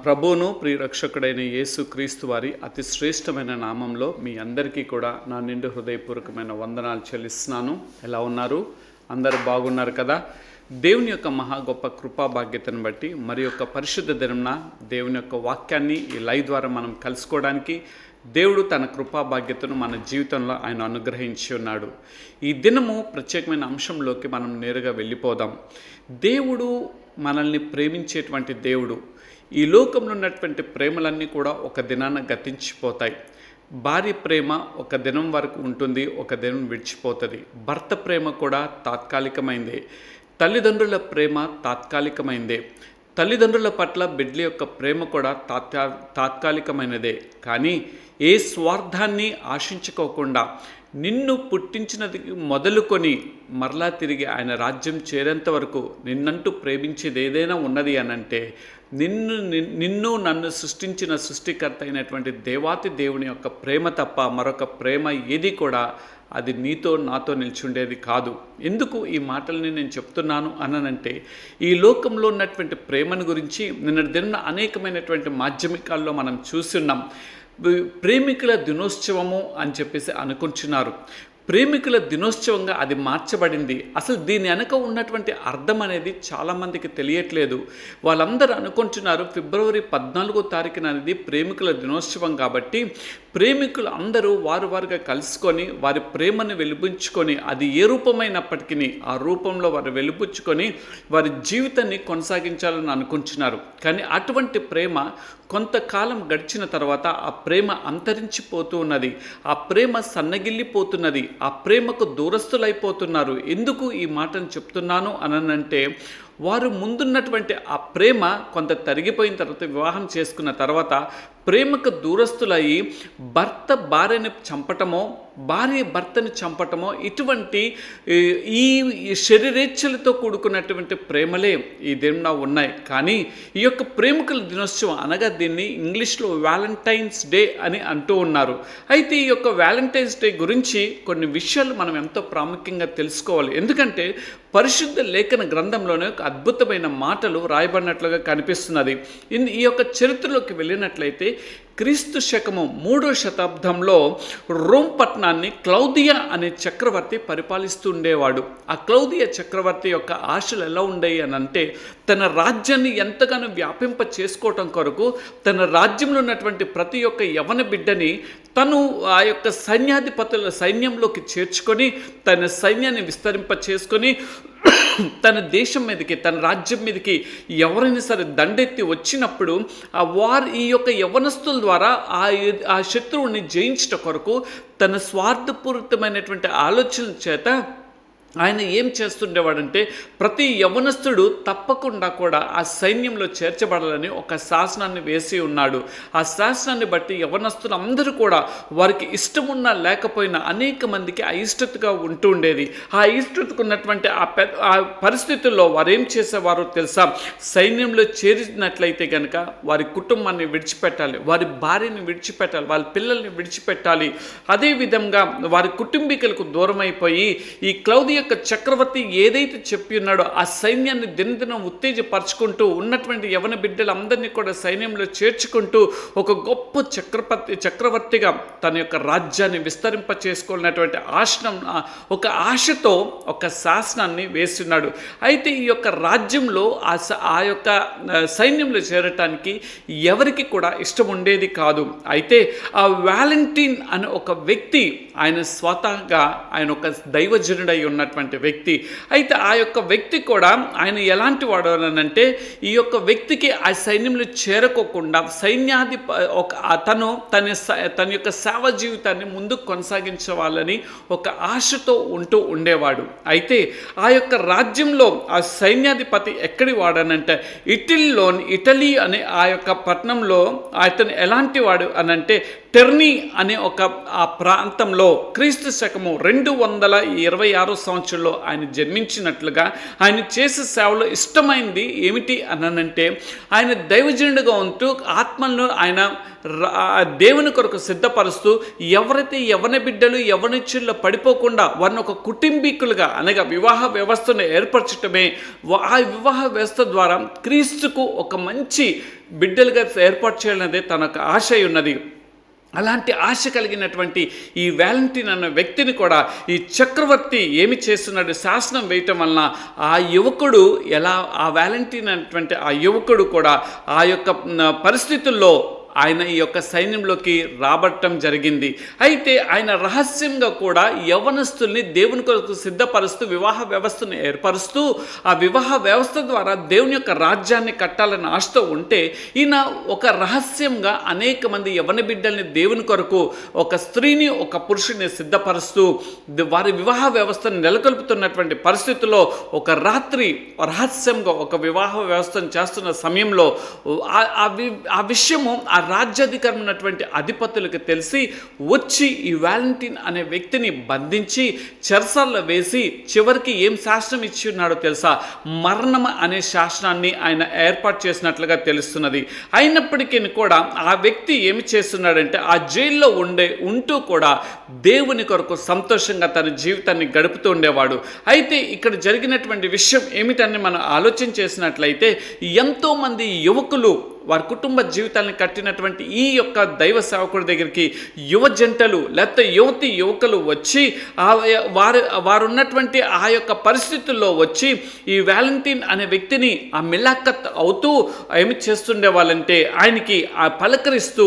ప్రభువును ప్రియరక్షకుడైన యేసు క్రీస్తు వారి అతి శ్రేష్టమైన నామంలో మీ అందరికీ కూడా నా నిండు హృదయపూర్వకమైన వందనాలు చెల్లిస్తున్నాను. ఎలా ఉన్నారు? అందరూ బాగున్నారు కదా? దేవుని యొక్క మహా గొప్ప కృపా భాగ్యతను బట్టి మరి యొక్క పరిశుద్ధ దినంన దేవుని యొక్క వాక్యాన్ని ఈ లైవ్ ద్వారా మనం కలుసుకోవడానికి దేవుడు తన కృపా భాగ్యతను మన జీవితంలో ఆయన అనుగ్రహించి ఉన్నాడు. ఈ దినము ప్రత్యేకమైన అంశంలోకి మనం నేరుగా వెళ్ళిపోదాం. దేవుడు మనల్ని ప్రేమించేటువంటి దేవుడు. ఈ లోకంలో ఉన్నటువంటి ప్రేమలన్నీ కూడా ఒక దినాన గతించిపోతాయి. భార్య ప్రేమ ఒక దినం వరకు ఉంటుంది, ఒక దినం విడిచిపోతుంది. భర్త ప్రేమ కూడా తాత్కాలికమైందే. తల్లిదండ్రుల ప్రేమ తాత్కాలికమైందే. తల్లిదండ్రుల పట్ల బిడ్డల యొక్క ప్రేమ కూడా తాత్కాలికమైనదే. కానీ ఏ స్వార్థాన్ని ఆశించుకోకుండా నిన్ను పుట్టించినది మొదలుకొని మరలా తిరిగి ఆయన రాజ్యం చేరేంత వరకు నిన్నంటూ ప్రేమించేది ఏదైనా ఉన్నది అనంటే నిన్ను నన్ను సృష్టించిన సృష్టికర్త అయినటువంటి దేవాతి దేవుని యొక్క ప్రేమ తప్ప మరొక ప్రేమ ఏది కూడా అది నీతో నాతో నిల్చుండేది కాదు. ఎందుకు ఈ మాటల్ని నేను చెప్తున్నాను అనంటే, ఈ లోకంలో ఉన్నటువంటి ప్రేమను గురించి నిన్నటి దిన అనేకమైనటువంటి మాధ్యమికాల్లో మనం చూస్తున్నాం. ప్రేమికుల దినోత్సవము అని చెప్పేసి అనుకుంటున్నారు. ప్రేమికుల దినోత్సవంగా అది మార్చబడింది. అసలు దీని వెనక ఉన్నటువంటి అర్థం అనేది చాలామందికి తెలియట్లేదు. వాళ్ళందరూ అనుకుంటున్నారు ఫిబ్రవరి 14వ తారీఖున అనేది ప్రేమికుల దినోత్సవం కాబట్టి ప్రేమికులు అందరూ వారుగా కలుసుకొని వారి ప్రేమను వెలిబుచ్చుకొని అది ఏ రూపమైనప్పటికీ ఆ రూపంలో వారు వెలిబుచ్చుకొని వారి జీవితాన్ని కొనసాగించాలని అనుకుంటున్నారు. కానీ అటువంటి ప్రేమ కొంతకాలం గడిచిన తర్వాత ఆ ప్రేమ అంతరించిపోతూ ఉన్నది. ఆ ప్రేమ సన్నగిల్లిపోతున్నది. ఆ ప్రేమకు దూరస్తులైపోతున్నారు. ఎందుకు ఈ మాటను చెప్తున్నాను అనంటే, వారు ముందున్నటువంటి ఆ ప్రేమ కొంత తరిగిపోయిన తర్వాత వివాహం చేసుకున్న తర్వాత ప్రేమకు దూరస్తులయ్యి భర్త భార్యని చంపటమో భార్య భర్తని చంపటమో ఇటువంటి ఈ శరీరేచ్ఛలతో కూడుకున్నటువంటి ప్రేమలే ఈ దిన ఉన్నాయి. కానీ ఈ యొక్క ప్రేమికుల దినోత్సవం అనగా దీన్ని ఇంగ్లీష్లో వ్యాలంటైన్స్ డే అని అంటూ ఉన్నారు. అయితే ఈ యొక్క వ్యాలంటైన్స్ డే గురించి కొన్ని విషయాలు మనం ఎంతో ప్రాముఖ్యంగా తెలుసుకోవాలి. ఎందుకంటే పరిశుద్ధ లేఖన గ్రంథంలోనే ఒక అద్భుతమైన మాటలు రాయబడినట్లుగా కనిపిస్తున్నది. ఈ యొక్క చరిత్రలోకి వెళ్ళినట్లయితే క్రీస్తు శకము 3వ శతాబ్దంలో రోమ్ పట్టణాన్ని క్లౌదియా అనే చక్రవర్తి పరిపాలిస్తూ ఉండేవాడు. ఆ క్లౌదియా చక్రవర్తి యొక్క ఆశలు ఎలా ఉండేవి అని అంటే, తన రాజ్యాన్ని ఎంతగానో వ్యాపింప చేసుకోవటం కొరకు తన రాజ్యంలో ఉన్నటువంటి ప్రతి ఒక్క యవన బిడ్డని తను ఆ యొక్క సైన్యాధిపతుల సైన్యంలోకి చేర్చుకొని తన సైన్యాన్ని విస్తరింప చేసుకొని తన దేశం మీదకి తన రాజ్యం మీదకి ఎవరైనా సరే దండెత్తి వచ్చినప్పుడు ఈ యొక్క యవనస్తుల ద్వారా ఆ శత్రువుని జయించట కొరకు తన స్వార్థపూరితమైనటువంటి ఆలోచన చేత ఆయన ఏం చేస్తుండేవాడంటే, ప్రతి యవనస్తుడు తప్పకుండా కూడా ఆ సైన్యంలో చేర్చబడాలని ఒక శాసనాన్ని వేసి ఉన్నాడు. ఆ శాసనాన్ని బట్టి యవనస్తులు అందరూ కూడా వారికి ఇష్టమున్నా లేకపోయినా అనేక మందికి అయిష్టతగా ఉంటూ ఉండేది. ఆ అయిష్టతకు ఉన్నటువంటి ఆ పరిస్థితుల్లో వారు ఏం చేసేవారో తెలుసా? సైన్యంలో చేరినట్లయితే కనుక వారి కుటుంబాన్ని విడిచిపెట్టాలి, వారి భార్యని విడిచిపెట్టాలి, వాళ్ళ పిల్లల్ని విడిచిపెట్టాలి. అదేవిధంగా వారి కుటుంబీకులకు దూరం అయిపోయి ఈ క్లౌదియా యొక్క చక్రవర్తి ఏదైతే చెప్పి ఉన్నాడో ఆ సైన్యాన్ని దినదినం ఉత్తేజపరచుకుంటూ ఉన్నటువంటి యవన బిడ్డలందరినీ కూడా సైన్యంలో చేర్చుకుంటూ ఒక గొప్ప చక్రవర్తిగా తన యొక్క రాజ్యాన్ని విస్తరింప చేసుకోవాలన్నటువంటి ఒక ఆశతో ఒక శాసనాన్ని వేస్తున్నాడు. అయితే ఈ యొక్క రాజ్యంలో ఆ యొక్క సైన్యంలో చేరటానికి ఎవరికి కూడా ఇష్టం ఉండేది కాదు. అయితే ఆ వ్యాలంటీన్ అనే ఒక వ్యక్తి ఆయన స్వతహాగా ఆయన ఒక దైవజనుడై ఉన్నటువంటి వ్యక్తి. అయితే ఆ యొక్క వ్యక్తి కూడా ఆయన ఎలాంటి వాడు అనంటే, ఈ యొక్క వ్యక్తికి ఆ సైన్యంలో చేరుకోకుండా తన యొక్క సేవ జీవితాన్ని ముందుకు కొనసాగించవాలని ఒక ఆశతో ఉంటూ ఉండేవాడు. అయితే ఆ యొక్క రాజ్యంలో ఆ సైన్యాధిపతి ఎక్కడి వాడనంటే ఇటలీ అనే ఆ యొక్క పట్టణంలో అతను ఎలాంటి వాడు అనంటే, టెర్నీ అనే ఆ ప్రాంతంలో క్రీస్తు శకము 226 సంవత్సరంలో ఆయన జన్మించినట్లుగా ఆయన చేసే సేవలో ఇష్టమైంది ఏమిటి అనంటే ఆయన దైవజనుడిగా ఉంటూ ఆత్మలను ఆయన దేవుని కొరకు సిద్ధపరుస్తూ ఎవరైతే యవ్వన బిడ్డలు యవ్వనిచ్చుల్లో పడిపోకుండా వారిని ఒక కుటుంబీకులుగా అనగా వివాహ వ్యవస్థను ఏర్పరచటమే, ఆ వివాహ వ్యవస్థ ద్వారా క్రీస్తుకు ఒక మంచి బిడ్డలుగా ఏర్పాటు చేయాలనేది తన ఆశ ఉన్నది. అలాంటి ఆశ కలిగినటువంటి ఈ వ్యాలంటీన్ అన్న వ్యక్తిని కూడా ఈ చక్రవర్తి ఏమి చేస్తున్నాడు, శాసనం వేయటం వలన ఆ యువకుడు ఎలా ఆ వ్యాలంటీన్ అనేటువంటి ఆ యువకుడు కూడా ఆ యొక్క పరిస్థితుల్లో ఆయన ఈ యొక్క సైన్యంలోకి రాబట్టడం జరిగింది. అయితే ఆయన రహస్యంగా కూడా యవ్వనస్తుల్ని దేవుని కొరకు సిద్ధపరుస్తూ వివాహ వ్యవస్థను ఏర్పరుస్తూ ఆ వివాహ వ్యవస్థ ద్వారా దేవుని యొక్క రాజ్యాన్ని కట్టాలని ఆశతో ఉంటే ఈయన ఒక రహస్యంగా అనేక మంది యవ్వన బిడ్డల్ని దేవుని కొరకు ఒక స్త్రీని ఒక పురుషుని సిద్ధపరుస్తూ వారి వివాహ వ్యవస్థను నెలకొల్పుతున్నటువంటి పరిస్థితుల్లో ఒక రాత్రి రహస్యంగా ఒక వివాహ వ్యవస్థను చేస్తున్న సమయంలో ఆ విషయము ఆ రాజ్యాధికారం ఉన్నటువంటి అధిపతులకు తెలిసి వచ్చి ఈ వ్యాలంటీన్ అనే వ్యక్తిని బంధించి చెరసాల్లో వేసి చివరికి ఏం శాసనం ఇచ్చి ఉన్నాడో తెలుసా, మరణం అనే శాసనాన్ని ఆయన ఏర్పాటు చేసినట్లుగా తెలుస్తున్నది. అయినప్పటికీ కూడా ఆ వ్యక్తి ఏమి చేస్తున్నాడంటే ఆ జైల్లో ఉంటూ కూడా దేవుని కొరకు సంతోషంగా తన జీవితాన్ని గడుపుతూ ఉండేవాడు. అయితే ఇక్కడ జరిగినటువంటి విషయం ఏమిటని మనం ఆలోచన చేసినట్లయితే ఎంతోమంది యువకులు వారి కుటుంబ జీవితాలను కట్టినటువంటి ఈ యొక్క దైవ సేవకుడి దగ్గరికి యువ జంటలు లేకపోతే యువకులు వచ్చి వారు ఉన్నటువంటి ఆ యొక్క పరిస్థితుల్లో వచ్చి ఈ వ్యాలంటీన్ అనే వ్యక్తిని ఆ మిలాఖత్ అవుతూ ఏమి చేస్తుండే వాళ్ళంటే ఆయనకి పలకరిస్తూ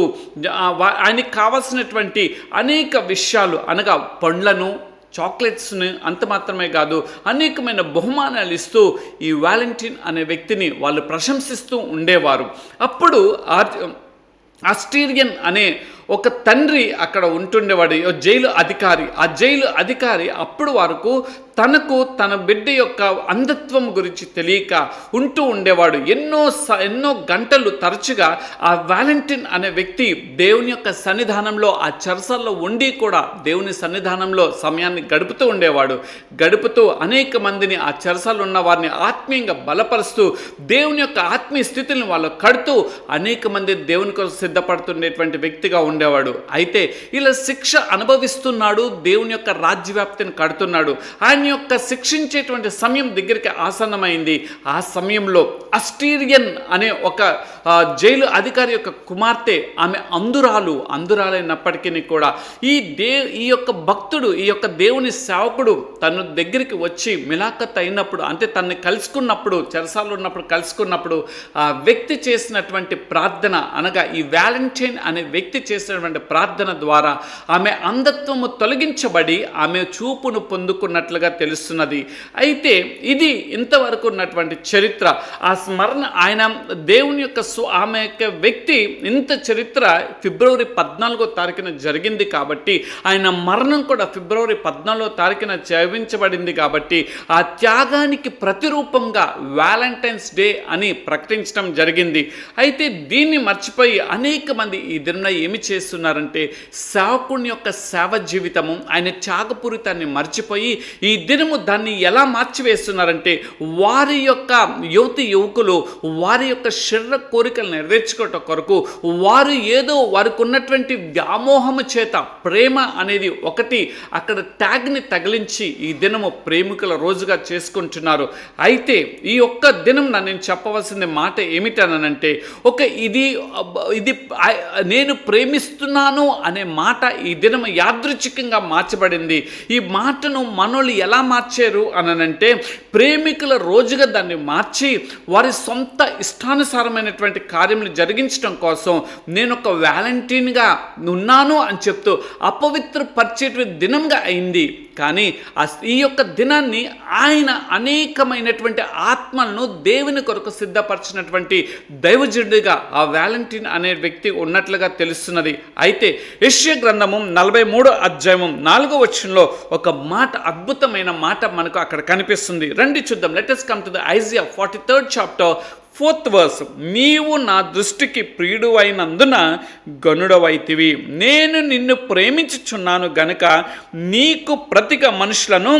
ఆయనకి కావాల్సినటువంటి అనేక విషయాలు అనగా పండ్లను చాక్లెట్స్ని అంత మాత్రమే కాదు అనేకమైన బహుమానాలు ఇస్తూ ఈ వ్యాలంటీన్ అనే వ్యక్తిని వాళ్ళు ప్రశంసిస్తూ ఉండేవారు. అప్పుడు ఆస్ట్రేలియన్ అనే ఒక తండ్రి అక్కడ ఉంటుండేవాడు, జైలు అధికారి. ఆ జైలు అధికారి అప్పుడు వరకు తనకు తన బిడ్డ యొక్క అంధత్వం గురించి తెలియక ఉంటూ ఉండేవాడు. ఎన్నో గంటలు తరచుగా ఆ వ్యాలంటీన్ అనే వ్యక్తి దేవుని యొక్క సన్నిధానంలో ఆ చెరసాల్లో ఉండి కూడా దేవుని సన్నిధానంలో సమయాన్ని గడుపుతూ ఉండేవాడు. గడుపుతూ అనేక మందిని ఆ చెరసాల్లో ఉన్న వారిని ఆత్మీయంగా బలపరుస్తూ దేవుని యొక్క ఆత్మీయ స్థితిని వాళ్ళు కడుతూ అనేక మంది దేవుని కోసం సిద్ధపడుతుండేటువంటి వ్యక్తిగా ఉండేవాడు. అయితే ఇలా శిక్ష అనుభవిస్తున్నాడు, దేవుని యొక్క రాజ్యవ్యాప్తిని కడుతున్నాడు. ఆయన యొక్క శిక్షించేటువంటి సమయం దగ్గరికి ఆసన్నమైంది. ఆ సమయంలో ఆస్ట్రేలియన్ అనే ఒక జైలు అధికారి యొక్క కుమార్తె, ఆమె అందురాలైనప్పటికీ కూడా ఈ యొక్క భక్తుడు, ఈ యొక్క దేవుని సేవకుడు తన దగ్గరికి వచ్చి మిలాఖత్ అయినప్పుడు, అంటే తనని కలుసుకున్నప్పుడు, చెరసాల్లో ఉన్నప్పుడు కలుసుకున్నప్పుడు ఆ వ్యక్తి చేసినటువంటి ప్రార్థన అనగా ఈ వ్యాలంటీన్ అనే వ్యక్తి చేసినటువంటి ప్రార్థన ద్వారా ఆమె అంధత్వము తొలగించబడి ఆమె చూపును పొందుకున్నట్లుగా తెలుస్తున్నది. అయితే ఇది ఇంతవరకు ఉన్నటువంటి చరిత్ర. ఆ స్మరణ ఆయన దేవుని యొక్క ఆమె యొక్క వ్యక్తి ఇంత చరిత్ర ఫిబ్రవరి 14వ తారీఖున జరిగింది కాబట్టి ఆయన మరణం కూడా ఫిబ్రవరి 14వ తారీఖున చేయించబడింది కాబట్టి ఆ త్యాగానికి ప్రతిరూపంగా వ్యాలంటైన్స్ డే అని ప్రకటించడం జరిగింది. అయితే దీన్ని మర్చిపోయి అనేక మంది ఈ దిన ఏమి చేస్తున్నారంటే సేవకుని యొక్క సేవ జీవితము ఆయన త్యాగపూరితాన్ని మర్చిపోయి ఈ దినము దాన్ని ఎలా మార్చివేస్తున్నారంటే వారి యొక్క యువకులు వారి యొక్క శరీర కోరికలు నెరవేర్చుకోవటం కొరకు వారు ఏదో వారికి ఉన్నటువంటి వ్యామోహము చేత ప్రేమ అనేది ఒకటి అక్కడ ట్యాగ్ని తగిలించి ఈ దినము ప్రేమికుల రోజుగా చేసుకుంటున్నారు. అయితే ఈ ఒక్క దినం నేను చెప్పవలసిన మాట ఏమిటనంటే ఇది నేను ప్రేమిస్తున్నాను అనే మాట ఈ దినం యాదృచ్ఛికంగా మార్చబడింది. ఈ మాటను మనోళ్ళు ఎలా మార్చారు అనంటే ప్రేమికుల రోజుగా దాన్ని మార్చి వారి సొంత ఇష్టానుసారమైనటువంటి కార్యములు జరిగించడం కోసం నేను ఒక వ్యాలంటీన్గా ఉన్నాను అని చెప్తూ అపవిత్రపరిచేటువంటి దినంగా అయింది. కానీ ఈ యొక్క దినాన్ని ఆయన అనేకమైనటువంటి ఆత్మలను దేవుని కొరకు సిద్ధపరిచినటువంటి దైవజనుడిగా ఆ వ్యాలంటీన్ అనే వ్యక్తి ఉన్నట్లుగా తెలుస్తున్నది. అయితే యెషయా గ్రంథము 43వ అధ్యాయము 4వ వచనంలో ఒక మాట, అద్భుతమైన మాట మనకు అక్కడ కనిపిస్తుంది. రండి చూద్దాం. Let us come to the Isaiah 43rd chapter 4th verse, నీవు నా దృష్టికి ప్రియుడు అయినందున గనుడవైతివి, నేను నిన్ను ప్రేమించుచున్నాను గనుక నీకు ప్రతిగా మనుషులను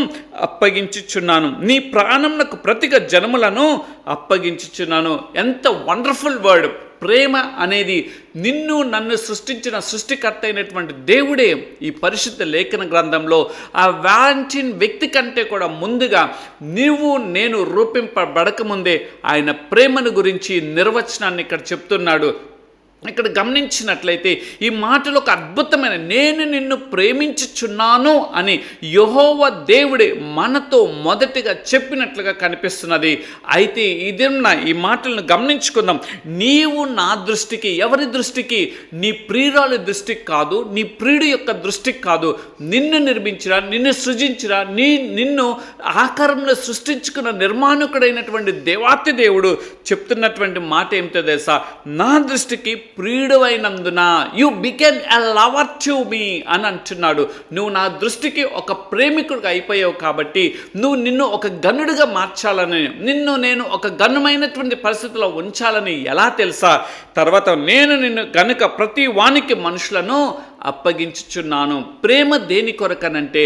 అప్పగించుచున్నాను, నీ ప్రాణమునకు ప్రతిగా జనములను అప్పగించుచున్నాను. ఎంత వండర్ఫుల్ వర్డ్! ప్రేమ అనేది నిన్ను నన్ను సృష్టించిన సృష్టికర్త అయినటువంటి దేవుడే ఈ పరిశుద్ధ లేఖన గ్రంథంలో ఆ వాలంటీన్ వ్యక్తి కంటే కూడా ముందుగా నీవు నేను రూపింపబడకముందే ఆయన ప్రేమను గురించి నిర్వచనాన్ని ఇక్కడ చెప్తున్నాడు. ఇక్కడ గమనించినట్లయితే ఈ మాటలో ఒక అద్భుతమైన నేను నిన్ను ప్రేమించుచున్నాను అని యెహోవా దేవుడే మనతో మొదటిగా చెప్పినట్లుగా కనిపిస్తున్నది. అయితే ఈ మాటలను గమనించుకుందాం. నీవు నా దృష్టికి, ఎవరి దృష్టికి? నీ ప్రియురాలి దృష్టికి కాదు, నీ ప్రియుడి యొక్క దృష్టికి కాదు. నిన్ను నిర్మించిన, నిన్ను సృజించిన, నిన్ను ఆకారంలో సృష్టించుకున్న నిర్మాణకుడైనటువంటి దేవాతి దేవుడు చెప్తున్నటువంటి మాట ఏమిటో తెలుసా? నా దృష్టికి ప్రియుడు అయినందున you became a lover to me అని అంటున్నాడు. నువ్వు నా దృష్టికి ఒక ప్రేమికుడిగా అయిపోయావు కాబట్టి నిన్ను ఒక గనుడిగా మార్చాలని, నేను ఒక గనుమైనటువంటి పరిస్థితిలో ఉంచాలని ఎలా తెలుసా? తర్వాత నేను నిన్ను గనుక ప్రతి వానికి మనుషులను అప్పగించుచున్నాను. ప్రేమ దేని కొరకనంటే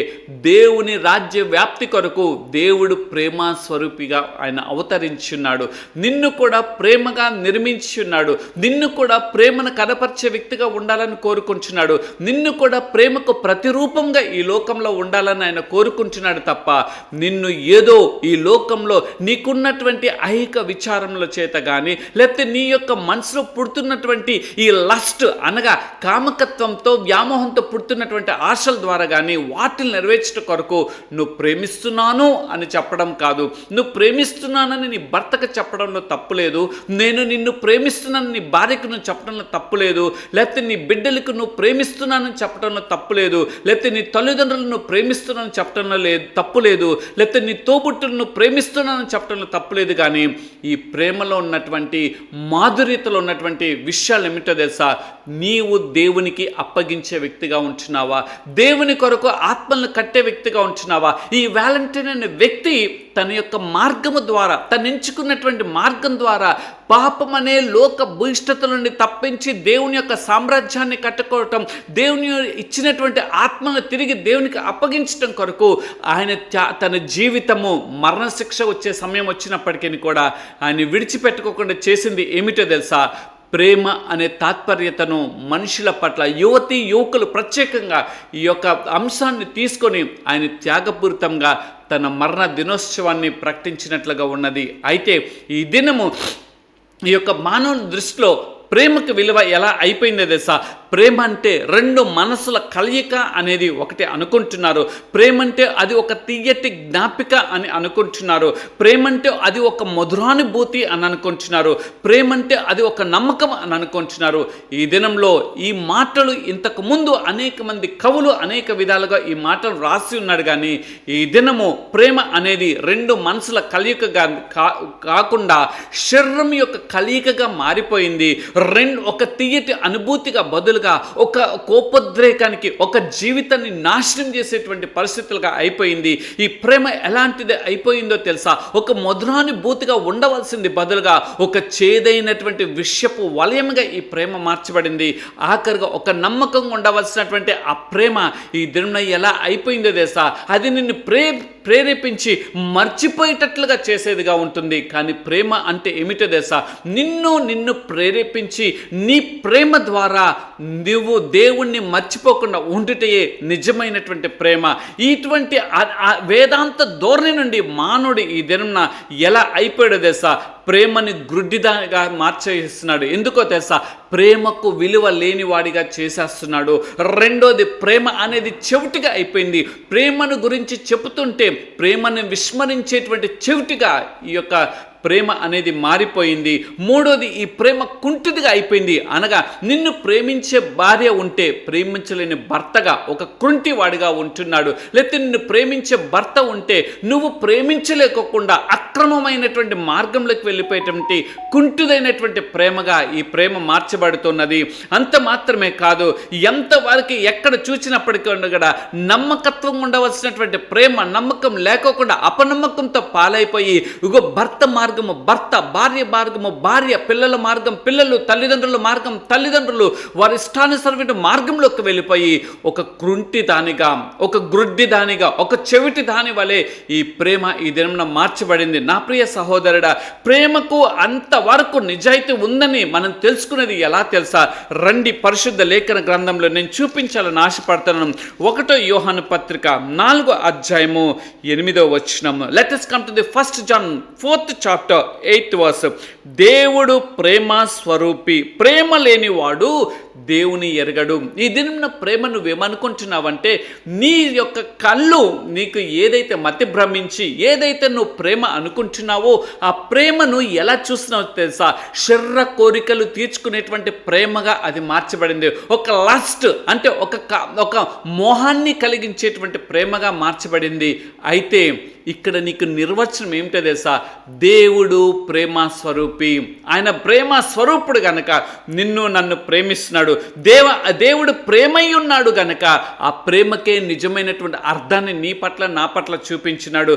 దేవుని రాజ్య వ్యాప్తి కొరకు దేవుడు ప్రేమ స్వరూపిగా ఆయన అవతరించున్నాడు. నిన్ను కూడా ప్రేమగా నిర్మించున్నాడు. నిన్ను కూడా ప్రేమను కనపరిచే వ్యక్తిగా ఉండాలని కోరుకుంటున్నాడు. నిన్ను కూడా ప్రేమకు ప్రతిరూపంగా ఈ లోకంలో ఉండాలని ఆయన కోరుకుంటున్నాడు తప్ప నిన్ను ఏదో ఈ లోకంలో నీకున్నటువంటి ఐహిక విచారముల చేత కానీ, లేకపోతే నీ యొక్క మనసులో పుడుతున్నటువంటి ఈ లస్ట్ అనగా కామకత్వంతో వ్యామోహంతో పుడుతున్నటువంటి ఆశల ద్వారా కానీ వాటిని నెరవేర్చడం కొరకు నువ్వు ప్రేమిస్తున్నాను అని చెప్పడం కాదు. నువ్వు ప్రేమిస్తున్నానని నీ భర్తకు చెప్పడంలో తప్పులేదు. నేను నిన్ను ప్రేమిస్తున్నాను నీ భార్యకు నువ్వు చెప్పడంలో తప్పులేదు. లేకపోతే నీ బిడ్డలకు నువ్వు ప్రేమిస్తున్నానని చెప్పడంలో తప్పులేదు. లేకపోతే నీ తల్లిదండ్రులను నువ్వు ప్రేమిస్తున్నానని చెప్పడంలో తప్పులేదు. లేకపోతే నీ తోబుట్టులను నువ్వు ప్రేమిస్తున్నానని చెప్పడంలో తప్పులేదు. కానీ ఈ ప్రేమలో ఉన్నటువంటి మాధుర్యతలో ఉన్నటువంటి విషయాలు ఏమిటో తెలుసా? నీవు దేవునికి అప్పగించే వ్యక్తిగా ఉంటున్నావా? దేవుని కొరకు ఆత్మలను కట్టే వ్యక్తిగా ఉంటున్నావా? ఈ వ్యాలంటైన్ అనే వ్యక్తి తన యొక్క మార్గము ద్వారా, తను ఎంచుకున్నటువంటి మార్గం ద్వారా పాపం అనే లోక భూయిష్టత నుండి తప్పించి దేవుని యొక్క సామ్రాజ్యాన్ని కట్టుకోవటం, దేవుని ఇచ్చినటువంటి ఆత్మను తిరిగి దేవునికి అప్పగించటం కొరకు ఆయన తన జీవితము మరణశిక్ష వచ్చే సమయం వచ్చినప్పటికీ కూడా ఆయన విడిచిపెట్టుకోకుండా చేసింది ఏమిటో తెలుసా? ప్రేమ అనే తాత్పర్యతను మనుషుల పట్ల, యువతి యువకులు ప్రత్యేకంగా ఈ యొక్క అంశాన్ని తీసుకొని ఆయన త్యాగపూరితంగా తన మరణ దినోత్సవాన్ని ప్రకటించినట్లుగా ఉన్నది. అయితే ఈ దినము ఈ యొక్క మానవుని దృష్టిలో ప్రేమకు విలువ ఎలా అయిపోయిందో తెలుసా? ప్రేమ అంటే రెండు మనసుల కలయిక అనేది ఒకటి అనుకుంటున్నారు. ప్రేమ అంటే అది ఒక తీయటి జ్ఞాపిక అని అనుకుంటున్నారు. ప్రేమ అంటే అది ఒక మధురానుభూతి అని అనుకుంటున్నారు. ప్రేమ అంటే అది ఒక నమ్మకం అని అనుకుంటున్నారు. ఈ దినంలో ఈ మాటలు ఇంతకు ముందు అనేక మంది కవులు అనేక విధాలుగా ఈ మాటలు రాసి ఉన్నాడు. కానీ ఈ దినము ప్రేమ అనేది రెండు మనసుల కలయికగా కాకుండా శరీరం యొక్క కలయికగా మారిపోయింది. ఒక తీయటి అనుభూతిగా బదులుగా ఒక కోపోద్రేకానికి, ఒక జీవితాన్ని నాశనం చేసేటువంటి పరిస్థితులుగా అయిపోయింది. ఈ ప్రేమ ఎలాంటిది అయిపోయిందో తెలుసా? ఒక మధురానుభూతిగా ఉండవలసింది బదులుగా ఒక చేదైనటువంటి విషపు వలయంగా ఈ ప్రేమ మార్చబడింది. ఆఖరిగా ఒక నమ్మకంగా ఉండవలసినటువంటి ఆ ప్రేమ ఈ దినం ఎలా అయిపోయిందో తెలుసా? అది నిన్ను ప్రేరేపించి మర్చిపోయేటట్లుగా చేసేదిగా ఉంటుంది. కానీ ప్రేమ అంటే ఏమిటో తెలుసా? నిన్ను ప్రేరేపించి నీ ప్రేమ ద్వారా నువ్వు దేవుణ్ణి మర్చిపోకుండా ఉండుటే నిజమైనటువంటి ప్రేమ. ఇటువంటి వేదాంత ధోరణి నుండి మానవుడు ఈ దినంన ఎలా అయిపోయాడో తెలుసా? ప్రేమని గ్రుడ్డిగా మార్చేస్తున్నాడు. ఎందుకో తెలుసా? ప్రేమకు విలువ లేనివాడిగా చేసేస్తున్నాడు. రెండోది, ప్రేమ అనేది చెవిటిగా అయిపోయింది. ప్రేమను గురించి చెబుతుంటే ప్రేమను విస్మరించేటువంటి చెవిటిగా ఈ యొక్క ప్రేమ అనేది మారిపోయింది. మూడోది, ఈ ప్రేమ కుంటిదిగా అయిపోయింది. అనగా నిన్ను ప్రేమించే భార్య ఉంటే ప్రేమించలేని భర్తగా ఒక కుంటివాడిగా ఉంటున్నాడు. లేకపోతే నిన్ను ప్రేమించే భర్త ఉంటే నువ్వు ప్రేమించలేకోకుండా అక్రమమైనటువంటి మార్గంలోకి వెళ్ళిపోయేటువంటి కుంటిదైనటువంటి ప్రేమగా ఈ ప్రేమ మార్చబడుతున్నది. అంత మాత్రమే కాదు, ఎంతవరకు ఎక్కడ చూసినప్పటికీ కూడా నమ్మకత్వం ఉండవలసినటువంటి ప్రేమ నమ్మకం లేకోకుండా అపనమ్మకంతో పాలైపోయి భర్త మార్గం మార్గము భర్త, భార్య మార్గము భార్య, పిల్లల మార్గం పిల్లలు, తల్లిదండ్రుల మార్గం తల్లిదండ్రులు వారి ఇష్టానుసరమైన మార్గంలోకి వెళ్ళిపోయి ఒక కృంటి దానిగా, ఒక గ్రుడ్డి దానిగా, ఒక చెవిటి దాని వలె ఈ ప్రేమ ఈ దినమున మార్చబడింది. నా ప్రియ సహోదరుడా, ప్రేమకు అంతవరకు నిజాయితీ ఉందని మనం తెలుసుకునేది ఎలా తెలుసా? రండి పరిశుద్ధ లేఖన గ్రంథంలో నేను చూపించాలని ఆశపడుతున్నాను. 1 యోహాను పత్రిక 4వ అధ్యాయము 8వ వచనం. Let us come to the 1 John 4th chapter 8th verse. దేవుడు ప్రేమ స్వరూపి, ప్రేమ లేనివాడు దేవుని ఎరగడు. ఈ దినం ప్రేమ నువ్వేమనుకుంటున్నావంటే, నీ యొక్క కళ్ళు నీకు ఏదైతే మతి భ్రమించి ఏదైతే నువ్వు ప్రేమ అనుకుంటున్నావో ఆ ప్రేమను ఎలా చూస్తున్నావో తెలుసా? శరీర కోరికలు తీర్చుకునేటువంటి ప్రేమగా అది మార్చబడింది. ఒక లస్ట్ అంటే ఒక మోహాన్ని కలిగించేటువంటి ప్రేమగా మార్చబడింది. అయితే ఇక్కడ నీకు నిర్వచనం ఏమిటో తెలుసా? దేవుడు ప్రేమ స్వరూపి. ఆయన ప్రేమ స్వరూపుడు గనక నిన్ను నన్ను ప్రేమిస్తున్నాడు. దేవుడు ప్రేమై ఉన్నాడు గనక ఆ ప్రేమకే నిజమైనటువంటి అర్థాన్ని నీ పట్ల నా పట్ల చూపించినాడు.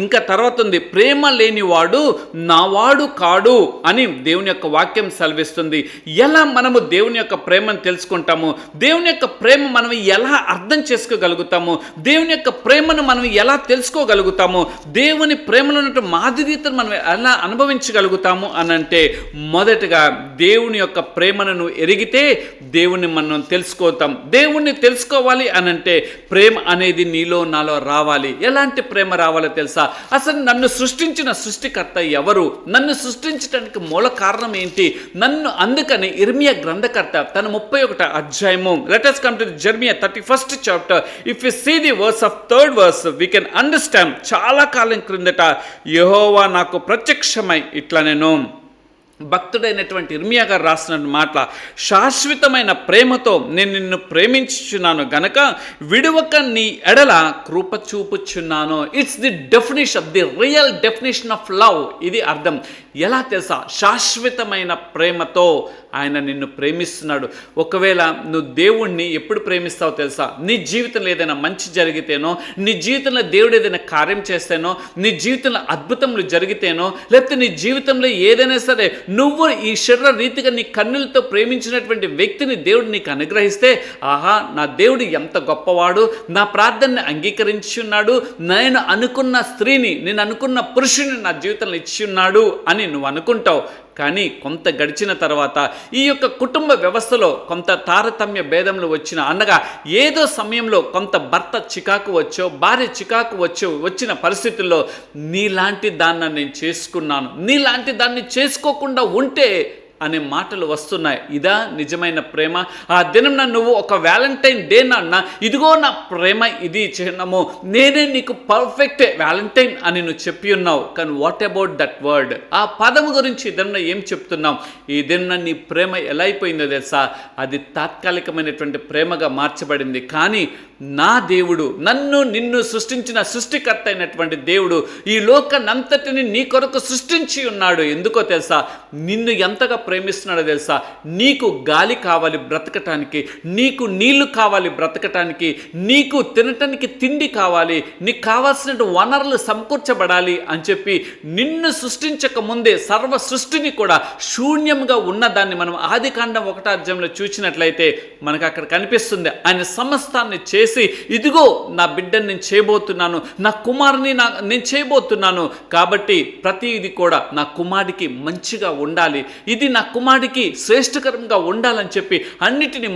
ఇంకా తర్వాత ఉంది, ప్రేమ లేనివాడు నావాడు కాడు అని దేవుని యొక్క వాక్యం సెలవిస్తుంది. ఎలా మనము దేవుని యొక్క ప్రేమను తెలుసుకుంటాము? దేవుని యొక్క ప్రేమ మనం ఎలా అర్థం చేసుకోగలుగుతాము? దేవుని యొక్క ప్రేమను మనం ఎలా తెలుసుకోగలుగుతాము? దేవుని ప్రేమలో ఉన్న మాధుర్యతను మనం ఎలా అనుభవించగలుగుతాము అనంటే, మొదటగా దేవుని యొక్క ప్రేమను నువ్వు ఎరిగితే దేవుని మనం తెలుసుకోతాం. దేవుణ్ణి తెలుసుకోవాలి అనంటే ప్రేమ అనేది నీలో నాలో రావాలి. ఎలాంటి ప్రేమ రావాలో తెలుసా? అసలు నన్ను సృష్టించిన సృష్టికర్త ఎవరు? నన్ను సృష్టించడానికి మూల కారణం ఏంటి? అందుకని ఇర్మియా గ్రంథకర్త తన 31వ అధ్యాయము, let us come to Jeremiah 31st chapter. If we see the verse of 3rd verse, we can understand. చాలా కాలం క్రిందట యెహోవా నాకు ప్రత్యక్షమై ఇట్లా నేను భక్తుడైనటువంటి ఇర్మియా గారు రాసిన మాట, శాశ్వతమైన ప్రేమతో నేను నిన్ను ప్రేమించుచున్నాను గనక విడువక నీ ఎడల కృప చూపుచున్నాను. It's the definition, the real definition of love. ఇది అర్థం. ఎలా తెలుసా? శాశ్వతమైన ప్రేమతో ఆయన నిన్ను ప్రేమిస్తున్నాడు. ఒకవేళ నువ్వు దేవుణ్ణి ఎప్పుడు ప్రేమిస్తావో తెలుసా? నీ జీవితంలో ఏదైనా మంచి జరిగితేనో, నీ జీవితంలో దేవుడు ఏదైనా కార్యం చేస్తేనో, నీ జీవితంలో అద్భుతములు జరిగితేనో, లేకపోతే నీ జీవితంలో ఏదైనా సరే నువ్వు ఈ శరీర రీతిగా నీ కన్నులతో ప్రేమించినటువంటి వ్యక్తిని దేవుడు నీకు అనుగ్రహిస్తే, ఆహా నా దేవుడు ఎంత గొప్పవాడు, నా ప్రార్థనని అంగీకరించి ఉన్నాడు, నేను అనుకున్న స్త్రీని, నేను అనుకున్న పురుషుని నా జీవితంలో ఇచ్చి ఉన్నాడు అని నువ్వు అనుకుంటావు. కానీ కొంత గడిచిన తర్వాత ఈ యొక్క కుటుంబ వ్యవస్థలో కొంత తారతమ్య భేదములు అనగా ఏదో సమయంలో కొంత భర్త చికాకు వచ్చో, భార్య చికాకు వచ్చిన పరిస్థితుల్లో నీలాంటి దాన్ని నేను చేసుకున్నాను, నీలాంటి దాన్ని చేసుకోకుండా ఉంటే అనే మాటలు వస్తున్నాయి. ఇదా నిజమైన ప్రేమ? ఆ దినం నువ్వు ఒక వ్యాలంటైన్ డే నాన్న, ఇదిగో నా ప్రేమ ఇది చిహ్నము, నేనే నీకు పర్ఫెక్ట్ వ్యాలంటైన్ అని నువ్వు చెప్పి ఉన్నావు. కానీ వాట్ అబౌట్ దట్ వర్డ్? ఆ పదము గురించి ఈ దినం ఏం చెప్తున్నావు? ఈ దినం నీ ప్రేమ ఎలా అయిపోయిందో తెలుసా? అది తాత్కాలికమైనటువంటి ప్రేమగా మార్చబడింది. కానీ నా దేవుడు, నిన్ను సృష్టించిన సృష్టికర్త అయినటువంటి దేవుడు ఈ లోకనంతటిని నీ కొరకు సృష్టించి ఉన్నాడు. ఎందుకో తెలుసా? నిన్ను ఎంతగా ప్రేమిస్తున్నాడో తెలుసా? నీకు గాలి కావాలి బ్రతకటానికి, నీకు నీళ్లు కావాలి బ్రతకటానికి, నీకు తినటానికి తిండి కావాలి, నీకు కావాల్సిన వనరులు సమకూర్చబడాలి అని చెప్పి నిన్ను సృష్టించక ముందే సర్వ సృష్టిని కూడా శూన్యంగా ఉన్నదాన్ని మనం ఆదికాండం 1వ అధ్యాయంలో చూసినట్లయితే మనకు అక్కడ కనిపిస్తుంది. ఆయన సమస్తాన్ని చేసి, ఇదిగో నా బిడ్డని నేను చేయబోతున్నాను, నా కుమారుని నేను చేయబోతున్నాను, కాబట్టి ప్రతిది కూడా నా కుమారుడికి మంచిగా ఉండాలి, ఇది నా కుమారుడికి శ్రేష్టకరంగా ఉండాలని చెప్పి అన్నిటిని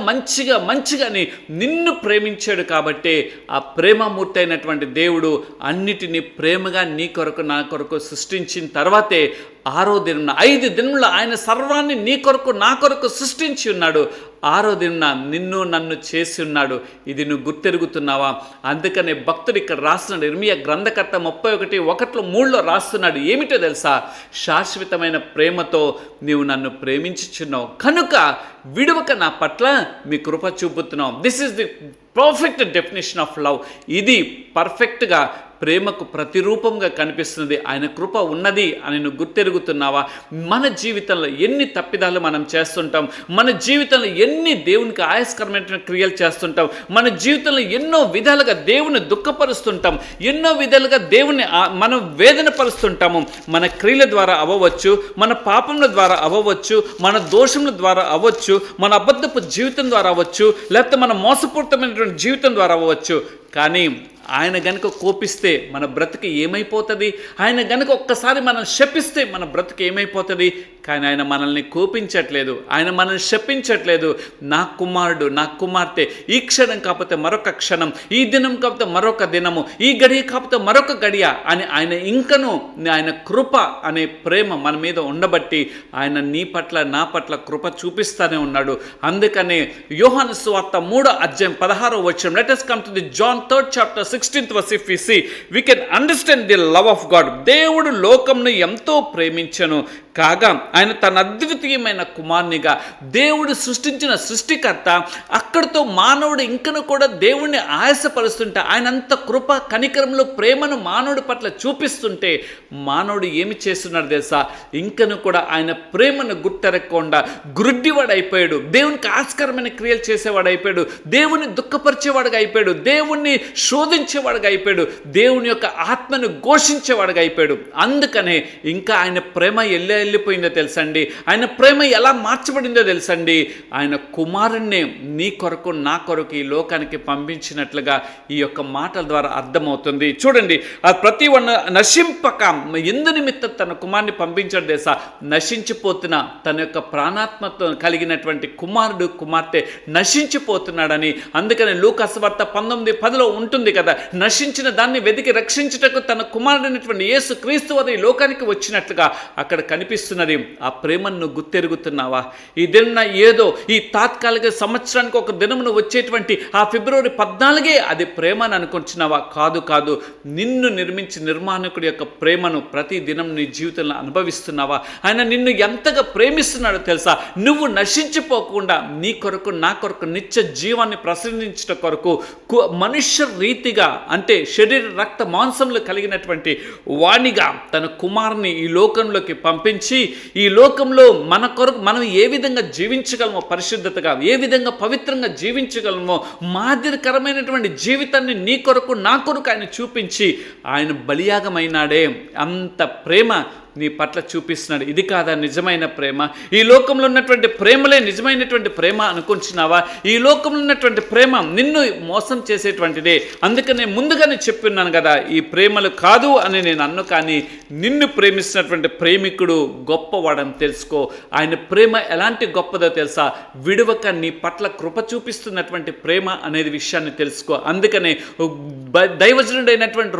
మంచిగాని నిన్ను ప్రేమించాడు. కాబట్టి ఆ ప్రేమమూర్తి అయినటువంటి దేవుడు అన్నిటినీ ప్రేమగా నీ కొరకు నా కొరకు సృష్టించిన తర్వాతే 6వ దినం 5 దినములు ఆయన సర్వాన్ని నీ కొరకు నా కొరకు సృష్టించి ఉన్నాడు. 6వ దినం నిన్ను నన్ను చేసి ఉన్నాడు. ఇది నువ్వు గుర్తెరుగుతున్నావా? అందుకనే భక్తుడు ఇక్కడ రాస్తున్నాడు, ఇర్మియా గ్రంథకర్త 31:1-3 రాస్తున్నాడు. ఏమిటో తెలుసా? శాశ్వతమైన ప్రేమతో నీవు నన్ను ప్రేమించుచున్నావు కనుక విడువక నా పట్ల మీ కృప చూపుతున్నాం. This is the perfect definition of love. ఇది పర్ఫెక్ట్గా ప్రేమకు ప్రతిరూపంగా కనిపిస్తుంది. ఆయన కృప ఉన్నది అని నువ్వు గుర్తెరుగుతున్నావా? మన జీవితంలో ఎన్ని తప్పిదాలు మనం చేస్తుంటాం, మన జీవితంలో ఎన్ని దేవునికి ఆయాస్కరమైన క్రియలు చేస్తుంటాం, మన జీవితంలో ఎన్నో విధాలుగా దేవుని దుఃఖపరుస్తుంటాం, ఎన్నో విధాలుగా దేవుని మనం వేదన పరుస్తుంటాము. మన క్రియల ద్వారా అవ్వచ్చు, మన పాపముల ద్వారా అవ్వచ్చు, మన దోషముల ద్వారా అవ్వచ్చు, మన అబద్ధపు జీవితం ద్వారా అవ్వచ్చు, లేకపోతే మన మోసపూరితమైనటువంటి జీవితం ద్వారా అవ్వచ్చు. కానీ ఆయన గనుక కోపిస్తే మన బ్రతుకు ఏమైపోతుంది? ఆయన గనుక ఒక్కసారి మనం శపిస్తే మన బ్రతుకు ఏమైపోతుంది? కానీ ఆయన మనల్ని కోపించట్లేదు, ఆయన మనల్ని శపించట్లేదు. నా కుమారుడు, నా కుమార్తె, ఈ క్షణం కాకపోతే మరొక క్షణం, ఈ దినం కాకపోతే మరొక దినము, ఈ గడియ కాకపోతే మరొక గడియ అని ఆయన ఇంకను ఆయన కృప అనే ప్రేమ మన మీద ఉండబట్టి ఆయన నీ పట్ల నా పట్ల కృప చూపిస్తూనే ఉన్నాడు. అందుకనే యోహాను సువార్త 3:16 let us come to the John 3rd chapter 16th verse. If we see, we can understand the love of God. దేవుడు లోకంను ఎంతో ప్రేమించెను కాగా ఆయన తన అద్వితీయమైన కుమారునిగా, దేవుడు సృష్టించిన సృష్టికర్త అక్కడితో మానవుడు ఇంకను కూడా దేవుణ్ణి ఆయాసపరుస్తుంటే, ఆయన అంత కృప కనికరంలో ప్రేమను మానవుడి పట్ల చూపిస్తుంటే మానవుడు ఏమి చేస్తున్నాడు తెలుసా? ఇంకను కూడా ఆయన ప్రేమను గుర్తెరగకుండా గురుడ్డివాడైపోయాడు, దేవునికి ఆస్కారమైన క్రియలు చేసేవాడైపోయాడు, దేవుని దుఃఖపరిచేవాడుగా అయిపోయాడు, దేవుణ్ణి శోధించేవాడుగా అయిపోయాడు, దేవుని యొక్క ఆత్మను ఘోషించేవాడుగా అయిపోయాడు. అందుకనే ఇంకా ఆయన ప్రేమ వెళ్ళిపోయిందో తెలుసండి, ఆయన ప్రేమ ఎలా మార్చబడిందో తెలుసండి. ఆయన కుమారుణ్ణి నీ కొరకు నా కొరకు ఈ లోకానికి పంపించినట్లుగా ఈ యొక్క మాటల ద్వారా అర్థమవుతుంది. చూడండి, ఆ ప్రతి ఒక్క నశింపక ఎందు నిమిత్తం తన కుమారుని పంపించాడు తెలుసా? నశించిపోతున్న తన యొక్క ప్రాణాత్మతో కలిగినటువంటి కుమారుడు కుమార్తె నశించిపోతున్నాడని. అందుకని లూకా సువార్త 19:10 ఉంటుంది కదా, నశించిన దాన్ని వెతికి రక్షించుటకు తన కుమారుడైనటువంటి యేసు క్రీస్తు వారు ఈ లోకానికి వచ్చినట్లుగా అక్కడ కనిపిస్తున్నది. ఆ ప్రేమను గుర్తెరుగుతున్నావా? ఈ దిన ఏదో ఈ తాత్కాలిక సంవత్సరానికి ఒక దినమును వచ్చేటువంటి ఆ ఫిబ్రవరి 14 అది ప్రేమ అని అనుకుంటున్నావా? కాదు కాదు. నిన్ను నిర్మించి నిర్మాణకుడి యొక్క ప్రేమను ప్రతి దినం నీ జీవితంలో అనుభవిస్తున్నావా? ఆయన నిన్ను ఎంతగా ప్రేమిస్తున్నాడో తెలుసా? నువ్వు నశించిపోకుండా నీ కొరకు నా కొరకు నిత్య జీవాన్ని ప్రసరించట కొరకు మనుష్య రీతిగా, అంటే శరీర రక్త మాంసంలో కలిగినటువంటి వాణిగా తన కుమారుని ఈ లోకంలోకి పంపించి ఈ లోకంలో మన కొరకు మనం ఏ విధంగా జీవించగలమో, పరిశుద్ధతగా ఏ విధంగా పవిత్రంగా జీవించగలమో మాదిరికరమైనటువంటి జీవితాన్ని నీ కొరకు నా కొరకు ఆయన చూపించి ఆయన బలియాగమైనాడే. అంత ప్రేమ నీ పట్ల చూపిస్తున్నాడు. ఇది కాదా నిజమైన ప్రేమ? ఈ లోకంలో ఉన్నటువంటి ప్రేమలే నిజమైనటువంటి ప్రేమ అనుకుంటున్నావా? ఈ లోకంలో ఉన్నటువంటి ప్రేమ నిన్ను మోసం చేసేటువంటిదే. అందుకనే ముందుగానే చెప్పున్నాను కదా, ఈ ప్రేమలు కాదు అని నేను అన్ను. కానీ నిన్ను ప్రేమిస్తున్నటువంటి ప్రేమికుడు గొప్పవాడని తెలుసుకో. ఆయన ప్రేమ ఎలాంటి గొప్పదో తెలుసా? విడువక నీ పట్ల కృప చూపిస్తున్నటువంటి ప్రేమ అనేది విషయాన్ని తెలుసుకో. అందుకనే దైవజనుడైనటువంటి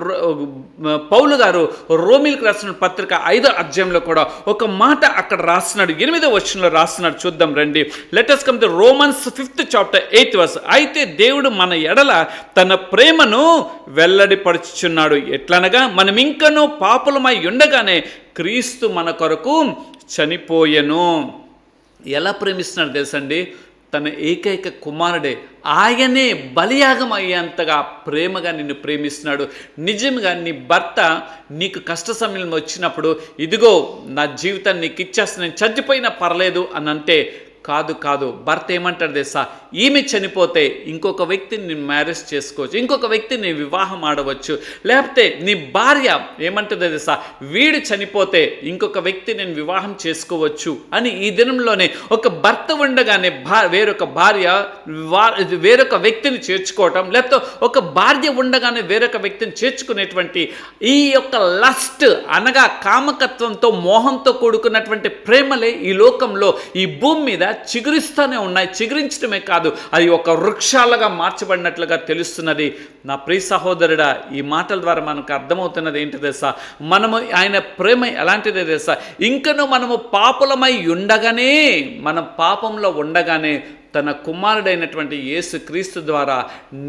పౌలు గారు రోమీలకు రాసిన పత్రిక 5వ అధ్యాయంలో కూడా ఒక మాట అక్కడ రాస్తున్నాడు. 8వ వచనంలో రాస్తున్నాడు. చూద్దాం రండి. Let us come to Romans 5th chapter 8th verse. అయితే దేవుడు మన ఎడల తన ప్రేమను వెల్లడిపరుచుచున్నాడు. ఎట్లనగా మనం ఇంకనూ పాపులమై ఉండగానే క్రీస్తు మన కొరకు చనిపోయెను. ఎలా ప్రేమిస్తున్నాడు తెలుసండి? తన ఏకైక కుమారుడే, ఆయనే బలియాగం అయ్యేంతగా ప్రేమగా నిన్ను ప్రేమిస్తున్నాడు. నిజంగా నీ భర్త నీకు కష్ట సమయం వచ్చినప్పుడు, ఇదిగో నా జీవితాన్ని నీకు ఇచ్చేస్తా, నేను చచ్చిపోయినా పర్లేదు అని అంటే కాదు కాదు. భర్త ఏమంటాడు తెలుసా? ఈమె చనిపోతే ఇంకొక వ్యక్తిని నేను మ్యారేజ్ చేసుకోవచ్చు, ఇంకొక వ్యక్తిని నేను వివాహం ఆడవచ్చు. లేకపోతే నీ భార్య ఏమంటుందో తెలుసా? వీడు చనిపోతే ఇంకొక వ్యక్తి నేను వివాహం చేసుకోవచ్చు అని ఈ దినంలోనే ఒక భర్త ఉండగానే వేరొక భార్య వేరొక వ్యక్తిని చేర్చుకోవటం, లేకపోతే ఒక భార్య ఉండగానే వేరొక వ్యక్తిని చేర్చుకునేటువంటి ఈ యొక్క లస్ట్ అనగా కామకత్వంతో మోహంతో కూడుకున్నటువంటి ప్రేమలే ఈ లోకంలో ఈ భూమి మీద చిగురిస్తూనే ఉన్నాయి. చిగురించడమే కాదు, అది ఒక వృక్షాలుగా మార్చబడినట్లుగా తెలుస్తున్నది. నా ప్రియ సహోదరుడా, ఈ మాటల ద్వారా మనకు అర్థమవుతున్నది ఏంటి తెలుసా? మనము ఆయన ప్రేమ ఎలాంటిదే తెలుసా? ఇంకను మనము పాపులమై ఉండగానే, మనం పాపంలో ఉండగానే తన కుమారుడైనటువంటి యేసు క్రీస్తు ద్వారా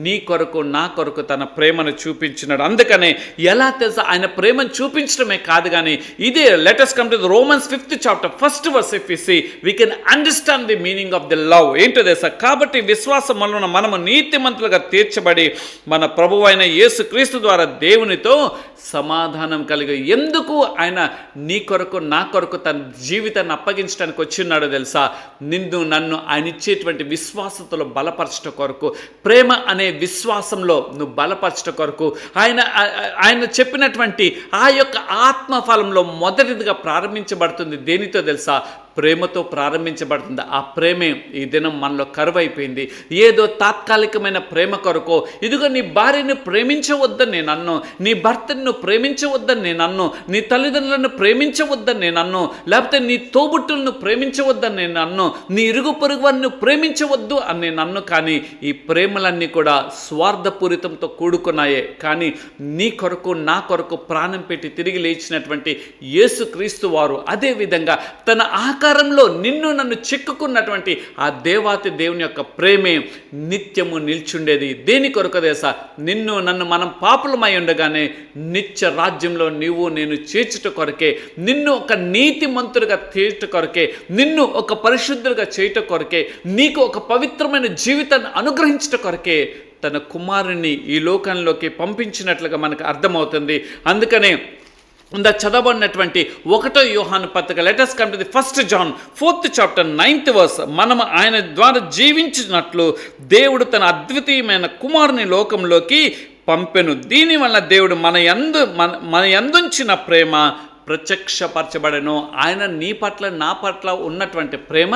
నీ కొరకు నా కొరకు తన ప్రేమను చూపించినాడు. అందుకనే ఎలా తెలుసా, ఆయన ప్రేమను చూపించడమే కాదు కానీ ఇదే let us come to the Romans 5th chapter 1st verse. If we see, we can understand the meaning of the love. ఏంటో తెలుసా, కాబట్టి విశ్వాసం వలన మనము నీతిమంతులుగా తీర్చబడి మన ప్రభువైన యేసు క్రీస్తు ద్వారా దేవునితో సమాధానం కలిగి. ఎందుకు ఆయన నీ కొరకు నా కొరకు తన జీవితాన్ని అప్పగించడానికి వచ్చిన్నాడో తెలుసా, నిన్ను నన్ను ఆయన ఇచ్చేటువంటి విశ్వాసతలో బలపరచట కొరకు, ప్రేమ అనే విశ్వాసంలో నువ్వు బలపరచట కొరకు ఆయన చెప్పినటువంటి ఆ యొక్క ఆత్మఫలంలో మొదటిదిగా ప్రారంభించబడుతుంది. దేనితో తెలుసా, ప్రేమతో ప్రారంభించబడుతుంది. ఆ ప్రేమే ఈ దినం మనలో కరువైపోయింది. ఏదో తాత్కాలికమైన ప్రేమ కొరకు, ఇదిగో నీ భార్యను ప్రేమించవద్దని నేను అన్ను, నీ భర్తను ప్రేమించవద్దని నేను అన్ను, నీ తల్లిదండ్రులను ప్రేమించవద్దని నేను అన్ను, లేకపోతే నీ తోబుట్టులను ప్రేమించవద్దని నేను అన్ను, నీ ఇరుగు పొరుగు వారిని ప్రేమించవద్దు అని నేను అన్ను. కానీ ఈ ప్రేమలన్నీ కూడా స్వార్థపూరితంతో కూడుకున్నాయే. కానీ నీ కొరకు నా కొరకు ప్రాణం పెట్టి తిరిగి లేచినటువంటి యేసుక్రీస్తు వారు అదేవిధంగా తన ఆకారంలో నిన్ను నన్ను చిక్కుకున్నటువంటి ఆ దేవాతి దేవుని యొక్క ప్రేమే నిత్యము నిల్చుండేది. దేని కొరకు తెలుసా, నిన్ను నన్ను మనం పాపులమై ఉండగానే నిత్య రాజ్యంలో నీవు నేను చేర్చుట కొరకే, నిన్ను ఒక నీతిమంతుడిగా తీర్చుట కొరకే, నిన్ను ఒక పరిశుద్ధుడిగా చేయుట కొరకే, నీకు ఒక పవిత్రమైన జీవితాన్ని అనుగ్రహించుట కొరకే తన కుమారుని ఈ లోకంలోకి పంపించినట్లుగా మనకు అర్థమవుతుంది. అందుకనే చదవబడినటువంటి 1 యోహాను పత్రిక, let us come to the 1 John 4th chapter 9th verse. మనం ఆయన ద్వారా జీవించినట్లు దేవుడు తన అద్వితీయమైన కుమారుని లోకంలోకి పంపెను. దీనివల్ల దేవుడు మన యందుంచిన ప్రేమ ప్రత్యక్షపరచబడను. ఆయన నీ పట్ల నా పట్ల ఉన్నటువంటి ప్రేమ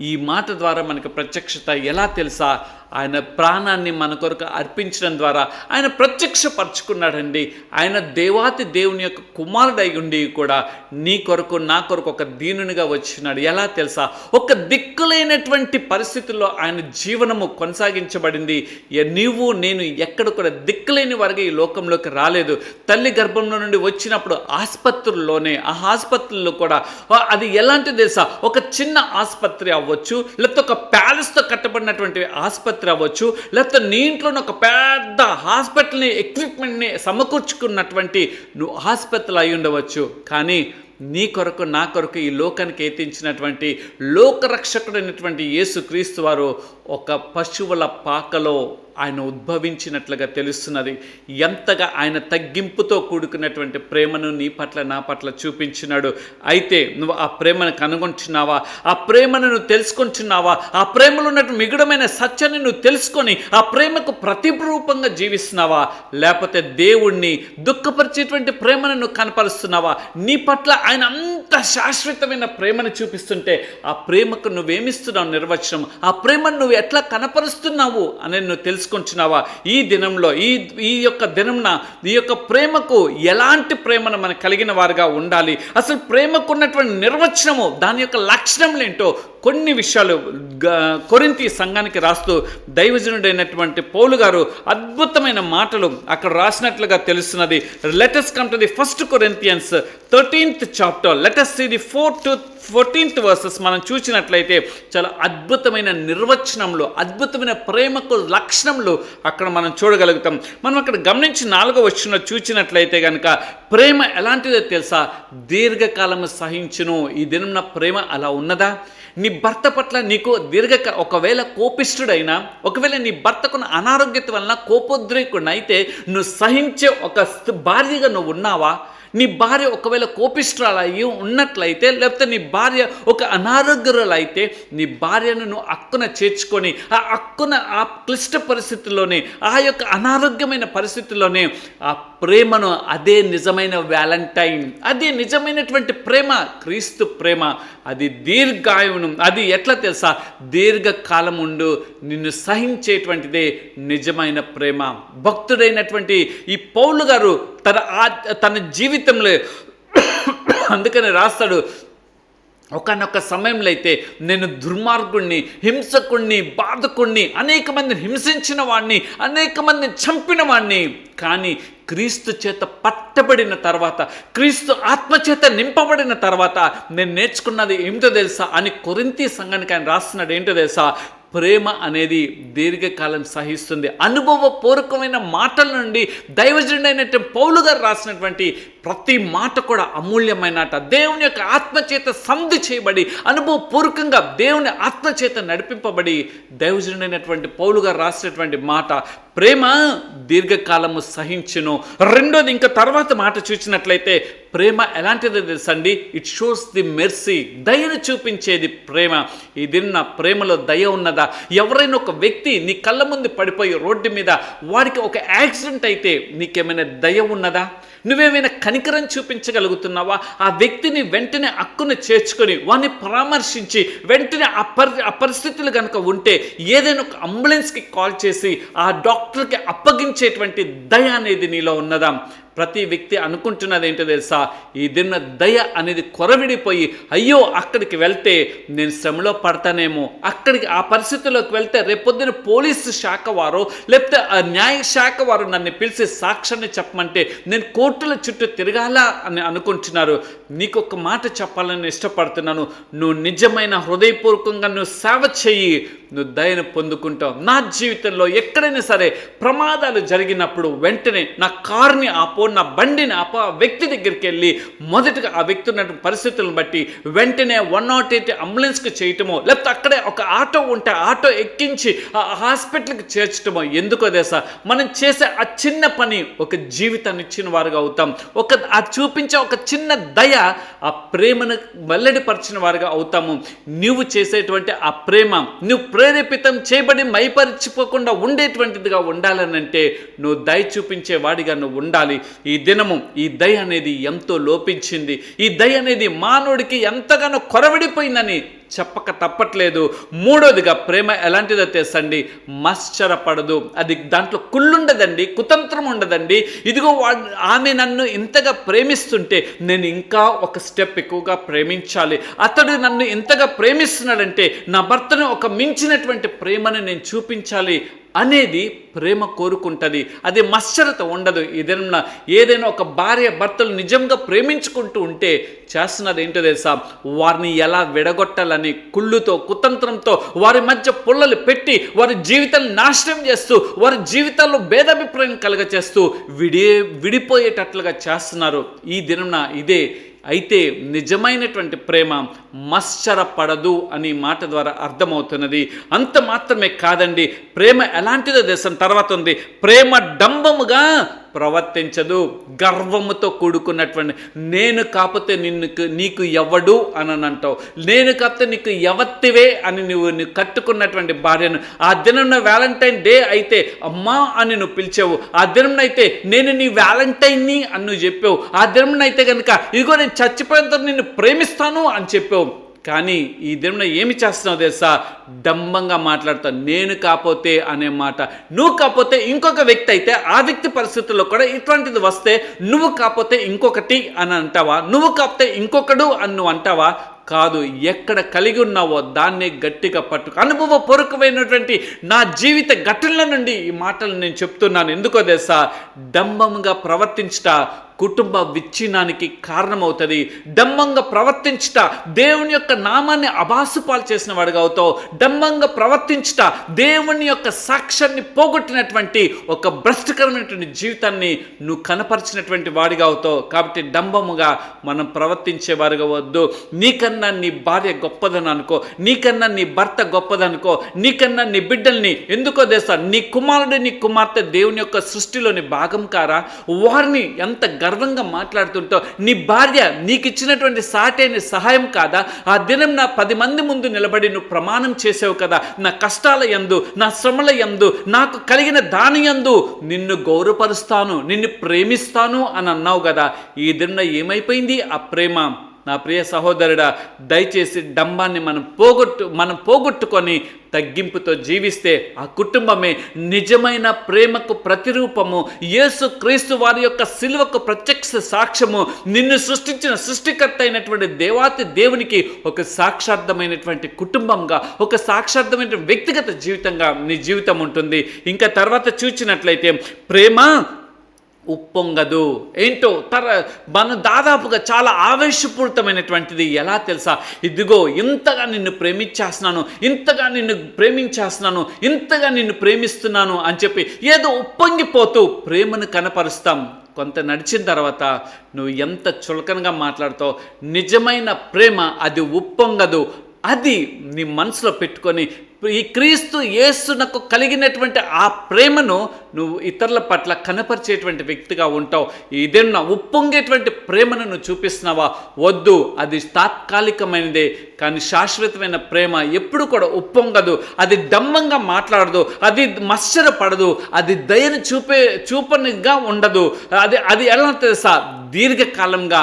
ఈ మాట ద్వారా మనకు ప్రత్యక్షత ఎలా తెలుసా, ఆయన ప్రాణాన్ని మన కొరకు అర్పించడం ద్వారా ఆయన ప్రత్యక్షపరచుకున్నాడండి. ఆయన దేవాతి దేవుని యొక్క కుమారుడై ఉండి కూడా నీ కొరకు నా కొరకు ఒక దీనునిగా వచ్చినాడు. ఎలా తెలుసా, ఒక దిక్కులేనటువంటి పరిస్థితుల్లో ఆయన జీవనము కొనసాగించబడింది. నీవు నేను ఎక్కడ కూడా దిక్కులేని వారికి ఈ లోకంలోకి రాలేదు. తల్లి గర్భంలో నుండి వచ్చినప్పుడు ఆసుపత్రుల్లోనే, ఆ ఆసుపత్రుల్లో కూడా అది ఎలాంటి తెలుసా, ఒక చిన్న ఆసుపత్రి అవ్వచ్చు, లేకపోతే ఒక ప్యాలెస్తో కట్టబడినటువంటి ఆసుపత్రి అవ్వచ్చు, లేకపోతే నీ ఇంట్లోనే ఒక పెద్ద హాస్పిటల్ని ఎక్విప్మెంట్ని సమకూర్చుకున్నటువంటి నువ్వు హాస్పిటల్ అయి ఉండవచ్చు. కానీ నీ కొరకు నా కొరకు ఈ లోకానికి ఎత్తించినటువంటి లోకరక్షకుడైనటువంటి యేసుక్రీస్తు వారు ఒక పశువుల పాకలో ఆయన ఉద్భవించినట్లుగా తెలుస్తున్నది. ఎంతగా ఆయన తగ్గింపుతో కూడుకున్నటువంటి ప్రేమను నీ పట్ల నా పట్ల చూపించినాడు. అయితే నువ్వు ఆ ప్రేమను కనుగొంటున్నావా, ఆ ప్రేమను నువ్వు తెలుసుకుంటున్నావా, ఆ ప్రేమలో ఉన్నటువంటి మిగుడమైన సత్యాన్ని నువ్వు తెలుసుకొని ఆ ప్రేమకు ప్రతిరూపంగా జీవిస్తున్నావా, లేకపోతే దేవుణ్ణి దుఃఖపరిచేటువంటి ప్రేమను నువ్వు కనపరుస్తున్నావా? నీ పట్ల ఆయన అంత శాశ్వతమైన ప్రేమను చూపిస్తుంటే ఆ ప్రేమకు నువ్వేమిస్తున్నావు నిర్వచనం, ఆ ప్రేమను నువ్వు ఎట్లా కనపరుస్తున్నావు అనేది నువ్వు తెలుసుకుంటున్నావా? ఈ దినంలో ఈ యొక్క దినంన ఈ యొక్క ప్రేమకు ఎలాంటి ప్రేమను మనం కలిగిన వారుగా ఉండాలి, అసలు ప్రేమకు ఉన్నటువంటి నిర్వచనము, దాని యొక్క లక్షణములు ఏంటో కొన్ని విషయాలు కొరింథీ సంఘానికి రాస్తూ దైవజనుడైనటువంటి పౌలు గారు అద్భుతమైన మాటలు అక్కడ రాసినట్లుగా తెలుస్తున్నది. Let us come to the 1 Corinthians 13th chapter. Let us see the 4th to 14th verses. మనం చూసినట్లయితే చాలా అద్భుతమైన నిర్వచనంలో, అద్భుతమైన ప్రేమకు లక్షణంలో అక్కడ మనం చూడగలుగుతాం. మనం అక్కడ గమనించి 4వ వచనంలో చూసినట్లయితే కనుక ప్రేమ ఎలాంటిదో తెలుసా, దీర్ఘకాలము సహించును. ఈ దినం ప్రేమ అలా ఉన్నదా? నీ భర్త పట్ల నీకు ఒకవేళ కోపిష్ఠుడైనా, ఒకవేళ నీ భర్తకున్న అనారోగ్యత వలన కోపోద్రేకుడు అయితే నువ్వు సహించే ఒక భార్యగా నువ్వు ఉన్నావా? నీ భార్య ఒకవేళ కోపిష్ఠురాలు ఉన్నట్లయితే, లేకపోతే నీ భార్య ఒక అనారోగ్యురాలైతే నీ భార్యను నువ్వు అక్కున చేర్చుకొని ఆ క్లిష్ట పరిస్థితుల్లోనే, ఆ యొక్క అనారోగ్యమైన పరిస్థితుల్లోనే ఆ ప్రేమను, అదే నిజమైన వ్యాలంటైన్, అదే నిజమైనటువంటి ప్రేమ, క్రీస్తు ప్రేమ. అది దీర్ఘాయువును, అది ఎట్లా తెలుసా, దీర్ఘకాలం ఉండు నిన్ను సహించేటువంటిదే నిజమైన ప్రేమ. భక్తుడైనటువంటి ఈ పౌలు గారు తన జీవితంలో అందుకని రాస్తాడు, ఒకనొక సమయంలో అయితే నేను దుర్మార్గుణ్ణి, హింసకుణ్ణి, బాధకుణ్ణి, అనేక మందిని హింసించిన వాడిని, అనేక మందిని చంపిన వాడిని, కానీ క్రీస్తు చేత పట్టబడిన తర్వాత, క్రీస్తు ఆత్మచేత నింపబడిన తర్వాత నేను నేర్చుకున్నది ఏమిటో తెలుసా అని కొరింథీ సంఘానికి ఆయన రాస్తున్నాడు. ఏంటో తెలుసా, ప్రేమ అనేది దీర్ఘకాలం సహిస్తుంది. అనుభవపూర్వకమైన మాటల నుండి దైవజనుడైనటువంటి పౌలు గారు రాసినటువంటి ప్రతి మాట కూడా అమూల్యమైనట. దేవుని యొక్క ఆత్మచేత సంధి చేయబడి అనుభవపూర్వకంగా దేవుని ఆత్మచేత నడిపింపబడి దైవజనుడైనటువంటి పౌలు గారు రాసినటువంటి మాట, ప్రేమ దీర్ఘకాలము సహించును. రెండోది, ఇంకా తర్వాత మాట చూసినట్లయితే ప్రేమ ఎలాంటిదో తెలుసండి, ఇట్ షోస్ ది మెర్సీ, దయను చూపించేది ప్రేమ. ఈ దిన ప్రేమలో దయ ఉన్నదా? ఎవరైనా ఒక వ్యక్తి నీ కళ్ళ ముందు పడిపోయి రోడ్డు మీద వాడికి ఒక యాక్సిడెంట్ అయితే నీకేమైనా దయ ఉన్నదా? నువ్వేమైనా కనికరం చూపించగలుగుతున్నావా? ఆ వ్యక్తిని వెంటనే హక్కును చేర్చుకొని వాడిని పరామర్శించి వెంటనే ఆ పరిస్థితులు కనుక ఉంటే ఏదైనా ఒక అంబులెన్స్కి కాల్ చేసి ఆ డాక్టర్కి అప్పగించేటువంటి దయ అనేది నీలో ఉన్నదా? ప్రతి వ్యక్తి అనుకుంటున్నది ఏంటో తెలుసా, ఈ దిన దయ అనేది కొరవిడిపోయి అయ్యో అక్కడికి వెళ్తే నేను శ్రమలో పడతానేమో, అక్కడికి ఆ పరిస్థితుల్లోకి వెళ్తే రేపొద్దున పోలీసు శాఖ వారు లేకపోతే న్యాయ శాఖ వారు నన్ను పిలిచి సాక్ష్యాన్ని చెప్పమంటే నేను కోర్టుల చుట్టూ తిరగాలా అని అనుకుంటున్నారు. నీకు ఒక మాట చెప్పాలని ఇష్టపడుతున్నాను, నువ్వు నిజమైన హృదయపూర్వకంగా నువ్వు సేవ చెయ్యి, నువ్వు దయను పొందుకుంటావు. నా జీవితంలో ఎక్కడైనా సరే ప్రమాదాలు జరిగినప్పుడు వెంటనే నా కార్ని ఆపో, నా బండిని ఆపో, ఆ వ్యక్తి దగ్గరికి వెళ్ళి మొదటగా ఆ వ్యక్తి ఉన్న పరిస్థితులను బట్టి వెంటనే 108 అంబులెన్స్కి చేయటమో, లేకపోతే అక్కడే ఒక ఆటో ఉంటే ఆటో ఎక్కించి ఆ హాస్పిటల్కి చేర్చటమో. ఎందుకో తెలుసా, మనం చేసే ఆ చిన్న పని ఒక జీవితాన్ని ఇచ్చిన వారుగా అవుతాం. ఆ చూపించే ఒక చిన్న దయ ఆ ప్రేమను వెల్లడిపరిచిన వారుగా అవుతాము. నువ్వు చేసేటువంటి ఆ ప్రేమ నువ్వు ప్రేరేపితం చేయబడి మైపరిచిపోకుండా ఉండేటువంటిదిగా ఉండాలనంటే నువ్వు దయ చూపించే వాడిగా నువ్వు ఉండాలి. ఈ దినము ఈ దయ అనేది ఎంతో లోపించింది. ఈ దయ అనేది మానవుడికి ఎంతగానో కొరవడిపోయిందని చెప్పక తప్పట్లేదు. మూడోదిగా ప్రేమ ఎలాంటిదో తెలుసండి, మత్సరపడదు. అది దాంట్లో కుళ్ళుండదండి, కుతంత్రం ఉండదండి. ఇదిగో ఆమె నన్ను ఇంతగా ప్రేమిస్తుంటే నేను ఇంకా ఒక స్టెప్ ఎక్కువగా ప్రేమించాలి, అతడు నన్ను ఇంతగా ప్రేమిస్తున్నాడంటే నా భర్తను ఒక మించినటువంటి ప్రేమను నేను చూపించాలి అనేది ప్రేమ కోరుకుంటుంది. అది మత్సరత ఉండదు. ఏదైనా ఒక భార్య భర్తలు నిజంగా ప్రేమించుకుంటూ ఉంటే చేస్తున్నది ఏంటో తెలుసా, వారిని ఎలా విడగొట్టాలని కుళ్ళుతో కుతంత్రంతో వారి మధ్య పుల్లలు పెట్టి వారి జీవితాన్ని నాశనం చేస్తూ వారి జీవితాల్లో భేదాభిప్రాయం కలగచేస్తూ విడిపోయేటట్లుగా చేస్తున్నారు ఈ దినం. ఇదే అయితే నిజమైనటువంటి ప్రేమ మత్సరపడదు అని మాట ద్వారా అర్థమవుతున్నది. అంత మాత్రమే కాదండి, ప్రేమ ఎలాంటిదో దేశం తర్వాత ఉంది. ప్రేమ డంబముగా ప్రవర్తించదు, గర్వముతో కూడుకున్నటువంటి. నేను కాకపోతే నీకు ఎవడు అని అంటావు, నేను కాకపోతే నీకు ఎవత్తివే అని నువ్వు కట్టుకున్నటువంటి భార్యను ఆ దినం వ్యాలంటైన్ డే అయితే అమ్మా అని నువ్వు పిలిచావు, ఆ దినం అయితే నేను నీ వ్యాలంటైన్ని అని నువ్వు చెప్పావు, ఆ దినం అయితే కనుక ఇదిగో నేను చచ్చిపోయేంత నిన్ను ప్రేమిస్తాను అని చెప్పావు. కానీ ఈ దినం ఏమి చేస్తున్నావు తెలుసా, డంబంగా మాట్లాడతావు. నేను కాకపోతే అనే మాట, నువ్వు కాకపోతే ఇంకొక వ్యక్తి అయితే ఆ వ్యక్తి పరిస్థితుల్లో కూడా ఇటువంటిది వస్తే నువ్వు కాకపోతే ఇంకొకటి అని అంటావా, నువ్వు కాకపోతే ఇంకొకడు అని నువ్వు అంటావా? కాదు, ఎక్కడ కలిగి ఉన్నావో దాన్నే గట్టిగా పట్టుకు. అనుభవపూర్వకమైనటువంటి నా జీవిత ఘటనల నుండి ఈ మాటలు నేను చెప్తున్నాను. ఎందుకో తెలుసా, డంబంగా ప్రవర్తించుట కుటుంబ విచ్ఛిన్నానికి కారణమవుతుంది. డంబంగా ప్రవర్తించుట దేవుని యొక్క నామాన్ని అబాసుపాలు చేసిన వాడిగా అవుతావు. డంబంగా ప్రవర్తించుట దేవుని యొక్క సాక్ష్యాన్ని పోగొట్టినటువంటి ఒక భ్రష్టకరమైనటువంటి జీవితాన్ని నువ్వు కనపరిచినటువంటి వాడిగా అవుతావు. కాబట్టి డంబముగా మనం ప్రవర్తించే వారిగా వద్దు. నీకన్నా నీ భార్య గొప్పదని అనుకో, నీకన్నా నీ భర్త గొప్పదనుకో, నీకన్నా నీ బిడ్డల్ని ఎందుకో తెలుసా, నీ కుమారుడు నీ కుమార్తె దేవుని యొక్క సృష్టిలోని భాగం కారా? వారిని ఎంత గర్వంగా మాట్లాడుతుంటావు. నీ భార్య నీకు ఇచ్చినటువంటి సాటైన సహాయం కాదా? ఆ దినం నా 10 మంది ముందు నిలబడి నువ్వు ప్రమాణం చేసావు కదా, నా కష్టాల యందు నా శ్రమల యందు నాకు కలిగిన దాని యందు నిన్ను గౌరవపరుస్తాను, నిన్ను ప్రేమిస్తాను అని అన్నావు కదా. ఈ దినం ఏమైపోయింది ఆ ప్రేమ? నా ప్రియ సహోదరుడా, దయచేసి డంబాన్ని మనం పోగొట్టుకొని తగ్గింపుతో జీవిస్తే ఆ కుటుంబమే నిజమైన ప్రేమకు ప్రతిరూపము. యేసు క్రీస్తు వారి యొక్క సిలువకు ప్రత్యక్ష సాక్ష్యము. నిన్ను సృష్టించిన సృష్టికర్త అయినటువంటి దేవాతి దేవునికి ఒక సాక్షార్థమైనటువంటి కుటుంబంగా, ఒక సాక్షార్థమైన వ్యక్తిగత జీవితంగా నీ జీవితం ఉంటుంది. ఇంకా తర్వాత చూసినట్లయితే ప్రేమ ఉప్పొంగదు. ఏంటో మనం దాదాపుగా చాలా ఆవేశపూరితమైనటువంటిది. ఎలా తెలుసా? ఇదిగో ఇంతగా నిన్ను ప్రేమించేస్తున్నాను, ఇంతగా నిన్ను ప్రేమించేస్తున్నాను, ఇంతగా నిన్ను ప్రేమిస్తున్నాను అని చెప్పి ఏదో ఉప్పొంగిపోతూ ప్రేమను కనపరుస్తాం. కొంత నడిచిన తర్వాత నువ్వు ఎంత చులకనగా మాట్లాడుతావు. నిజమైన ప్రేమ అది ఉప్పొంగదు. అది నీ మనసులో పెట్టుకొని ఈ క్రీస్తు యేసునకు కలిగినటువంటి ఆ ప్రేమను నువ్వు ఇతరుల పట్ల కనపరిచేటువంటి వ్యక్తిగా ఉంటావు. ఇదేనా ఉప్పొంగేటువంటి ప్రేమను నువ్వు చూపిస్తున్నావా? వద్దు, అది తాత్కాలికమైనదే. కానీ శాశ్వతమైన ప్రేమ ఎప్పుడు కూడా ఉప్పొంగదు. అది డంబంగా మాట్లాడదు, అది మత్సరపడదు, అది దయను చూపనిగా ఉండదు. అది ఎలా తెలుసా? దీర్ఘకాలంగా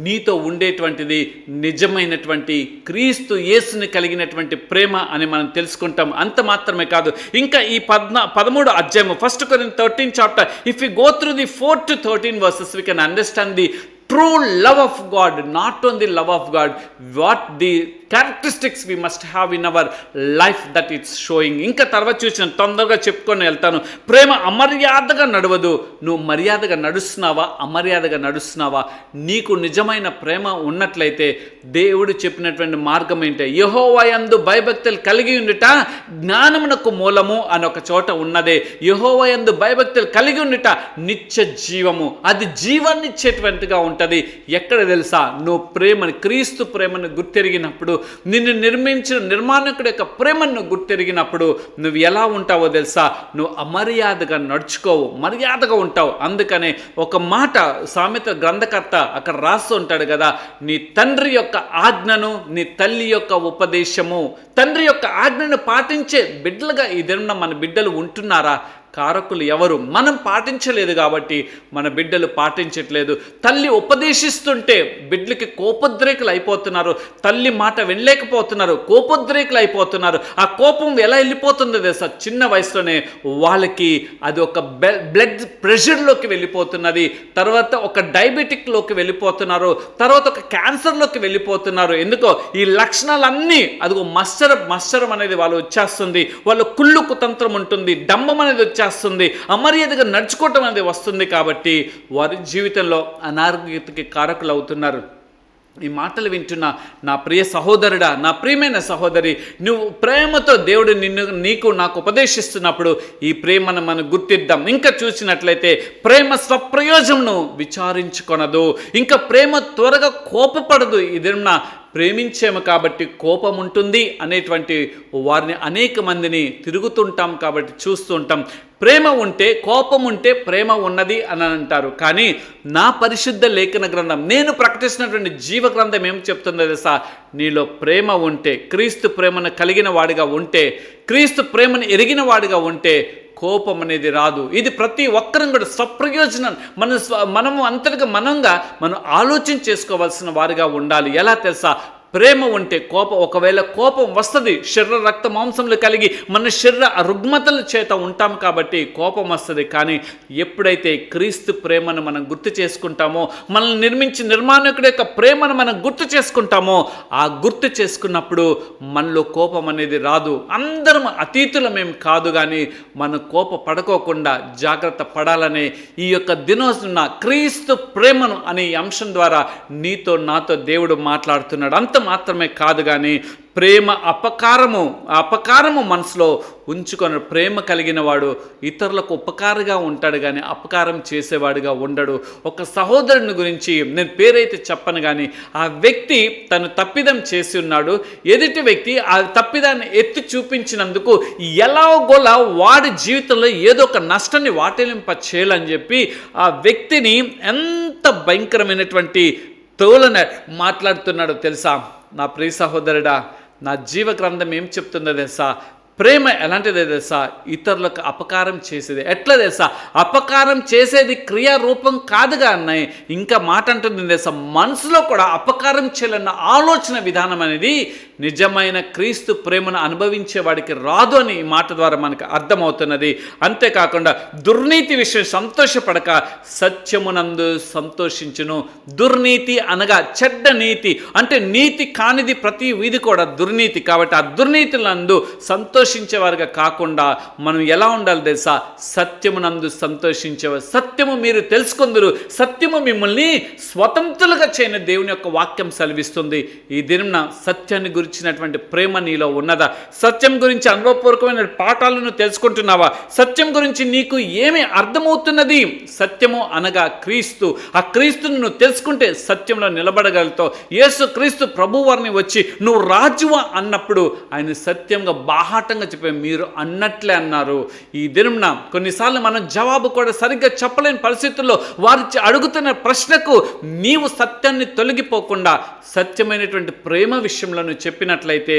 నీతో ఉండేటువంటిది నిజమైనటువంటి క్రీస్తు యేసుని కలిగినటువంటి ప్రేమ అని మనం తెలుసుకుంటాం. అంత మాత్రమే కాదు, ఇంకా ఈ 13 అధ్యాయము 1 Corinthians 13 chapter, if we go through the 4 to 13 verses, we can understand the true love of God, not only love of God, what the characteristics we must have in our life that it's showing. ఇంకా తర్వాత చూసిన తొందరగా చెప్పుకొని వెళ్తాను. ప్రేమ అమర్యాదగా నడవదు. నువ్వు మర్యాదగా నడుస్తున్నావా, అమర్యాదగా నడుస్తున్నావా? నీకు నిజమైన ప్రేమ ఉన్నట్లయితే దేవుడు చెప్పినటువంటి మార్గం ఏంటి? యెహోవా యందు భయభక్తులు కలిగి ఉండుట జ్ఞానమునకు మూలము అని ఒక చోట ఉన్నదే. యెహోవా యందు భయభక్తులు కలిగి ఉండుట నిత్య జీవము. అది జీవాన్ని ఇచ్చేటువంటిగా ఉంటుంది. ఎక్కడ తెలుసా? నువ్వు ప్రేమను, క్రీస్తు ప్రేమను గుర్తెరిగినప్పుడు, నిన్ను నిర్మించిన నిర్మాణకుడి యొక్క ప్రేమను గుర్తెరిగినప్పుడు నువ్వు ఎలా ఉంటావో తెలుసా? నువ్వు అమర్యాదగా నడుచుకోవు, మర్యాదగా ఉంటావు. అందుకనే ఒక మాట సామెత గ్రంథకర్త అక్కడ రాస్తూ ఉంటాడు కదా, నీ తండ్రి యొక్క ఆజ్ఞను, నీ తల్లి యొక్క ఉపదేశము. తండ్రి యొక్క ఆజ్ఞను పాటించే బిడ్డలుగా ఈ దినం మన బిడ్డలు ఉంటున్నారా? కారకులు ఎవరు? మనం పాటించలేదు కాబట్టి మన బిడ్డలు పాటించట్లేదు. తల్లి ఉపదేశిస్తుంటే బిడ్డలకి కోపోద్రేకులు అయిపోతున్నారు. తల్లి మాట వినలేకపోతున్నారు, కోపోద్రేకులు అయిపోతున్నారు. ఆ కోపం ఎలా వెళ్ళిపోతుందో తెలుసా? చిన్న వయసులోనే వాళ్ళకి అది ఒక బ్లడ్ ప్రెషర్లోకి వెళ్ళిపోతున్నది, తర్వాత ఒక డయాబెటిక్లోకి వెళ్ళిపోతున్నారు, తర్వాత ఒక క్యాన్సర్లోకి వెళ్ళిపోతున్నారు. ఎందుకో ఈ లక్షణాలన్నీ అదిగో మత్సరం అనేది వాళ్ళు వచ్చేస్తుంది, వాళ్ళ కుళ్ళు కుతంత్రం ఉంటుంది, డంబం అనేది వచ్చేస్తుంది, అమర్యాదగా నడుచుకోవటం అనేది వస్తుంది. కాబట్టి వారి జీవితంలో అనారోగ్యతకి కారకులు అవుతున్నారు. ఈ మాటలు వింటున్న నా ప్రియ సహోదరుడా, నా ప్రియమైన సహోదరి, నువ్వు ప్రేమతో దేవుడు నీకు నాకు ఉపదేశిస్తున్నప్పుడు ఈ ప్రేమను మనం గుర్తిద్దాం. ఇంకా చూసినట్లయితే ప్రేమ స్వప్రయోజనం విచారించుకొనదు. ఇంకా ప్రేమ త్వరగా కోపపడదు. ఇదేమన్నా ప్రేమించాము కాబట్టి కోపం ఉంటుంది అనేటువంటి వారిని అనేక మందిని తిరుగుతుంటాం కాబట్టి చూస్తూ ఉంటాం. ప్రేమ ఉంటే కోపం ఉంటే ప్రేమ ఉన్నది అని అంటారు. కానీ నా పరిశుద్ధ లేఖన గ్రంథం, నేను ప్రకటిస్తున్నటువంటి జీవ గ్రంథం ఏం చెప్తుందో తెలుసా? నీలో ప్రేమ ఉంటే, క్రీస్తు ప్రేమను కలిగిన వాడిగా ఉంటే, క్రీస్తు ప్రేమను ఎరిగిన వాడిగా ఉంటే కోపం అనేది రాదు. ఇది ప్రతి ఒక్కరం కూడా స్వప్రయోజనం మనము అంతటిగా మనం ఆలోచన చేసుకోవాల్సిన వారిగా ఉండాలి. ఎలా తెలుసా? ప్రేమ ఉంటే ఒకవేళ కోపం వస్తుంది. శరీర రక్త మాంసములు కలిగి మన శరీర రుగ్మతల చేత ఉంటాం కాబట్టి కోపం వస్తుంది. కానీ ఎప్పుడైతే క్రీస్తు ప్రేమను మనం గుర్తు చేసుకుంటామో, మనల్ని నిర్మించి నిర్మాణకుడి యొక్క ప్రేమను మనం గుర్తు చేసుకుంటామో, ఆ గుర్తు చేసుకున్నప్పుడు మనలో కోపం అనేది రాదు. అందరం అతీతులమేం కాదు, కానీ మనం పడుకోకుండా జాగ్రత్త పడాలనే ఈ యొక్క దినోత్సవ క్రీస్తు ప్రేమను అనే అంశం ద్వారా నీతో నాతో దేవుడు మాట్లాడుతున్నాడు. అంత మాత్రమే కాదు, కానీ ప్రేమ అపకారము మనసులో ఉంచుకొని ప్రేమ కలిగిన వాడు ఇతరులకు ఉపకారంగా ఉంటాడు, కానీ అపకారం చేసేవాడిగా ఉండడు. ఒక సహోదరుని గురించి నేను పేరైతే చెప్పను, కానీ ఆ వ్యక్తి తను తప్పిదం చేసి ఉన్నాడు. ఎదుటి వ్యక్తి ఆ తప్పిదాన్ని ఎత్తి చూపించినందుకు ఎలాగోలా వాడి జీవితంలో ఏదో ఒక నష్టాన్ని వాటిల్లింప చేయాలని చెప్పి ఆ వ్యక్తిని ఎంత భయంకరమైనటువంటి తోలన మాట్లాడుతున్నాడో తెలుసా? నా ప్రియ సహోదరుడా, నా జీవ గ్రంథం ఏం చెప్తుందో తెలుసా? ప్రేమ ఎలాంటిదే తెలుసా? ఇతరులకు అపకారం చేసేది. ఎట్లా తెలుసా? అపకారం చేసేది క్రియారూపం కాదుగా అన్నాయి. ఇంకా మాట అంటుంది తెలుసా? మనసులో కూడా అపకారం చేయాలన్న ఆలోచన విధానం అనేది నిజమైన క్రీస్తు ప్రేమను అనుభవించే వాడికి రాదు అని ఈ మాట ద్వారా మనకు అర్థమవుతున్నది. అంతేకాకుండా దుర్నీతి విషయం సంతోషపడక సత్యమునందు సంతోషించును. దుర్నీతి అనగా చెడ్డ నీతి, అంటే నీతి కానిది ప్రతి వీధి కూడా దుర్నీతి. కాబట్టి ఆ దుర్నీతిలందు సంతోష సంతోషించేవారుగా కాకుండా మనం ఎలా ఉండాలి తెలుసా? సత్యమునందు సంతోషించేవారు. సత్యము మీరు తెలుసుకుందరు, సత్యము మిమ్మల్ని స్వతంత్రులుగా చేయని దేవుని యొక్క వాక్యం సెలవిస్తుంది. ఈ దినం సత్యాన్ని గురించినటువంటి ప్రేమ నీలో ఉన్నదా? సత్యం గురించి అనుభవపూర్వకమైన పాఠాలను తెలుసుకుంటున్నావా? సత్యం గురించి నీకు ఏమి అర్థమవుతున్నది? సత్యము అనగా క్రీస్తు. ఆ క్రీస్తుని నువ్వు తెలుసుకుంటే సత్యంలో నిలబడగలుగుతావు. యేసు క్రీస్తు ప్రభువారిని వచ్చి నువ్వు రాజువా అన్నప్పుడు ఆయన సత్యంగా బాహాటంగా చెప్పే మీరు అన్నట్లే అన్నారు. ఈ దినంన కొన్నిసార్లు మనం జవాబు కూడా సరిగ్గా చెప్పలేని పరిస్థితుల్లో వారు అడుగుతున్న ప్రశ్నకు నీవు సత్యాన్ని తొలగిపోకుండా సత్యమైనటువంటి ప్రేమ విషయంలో నువ్వు చెప్పినట్లయితే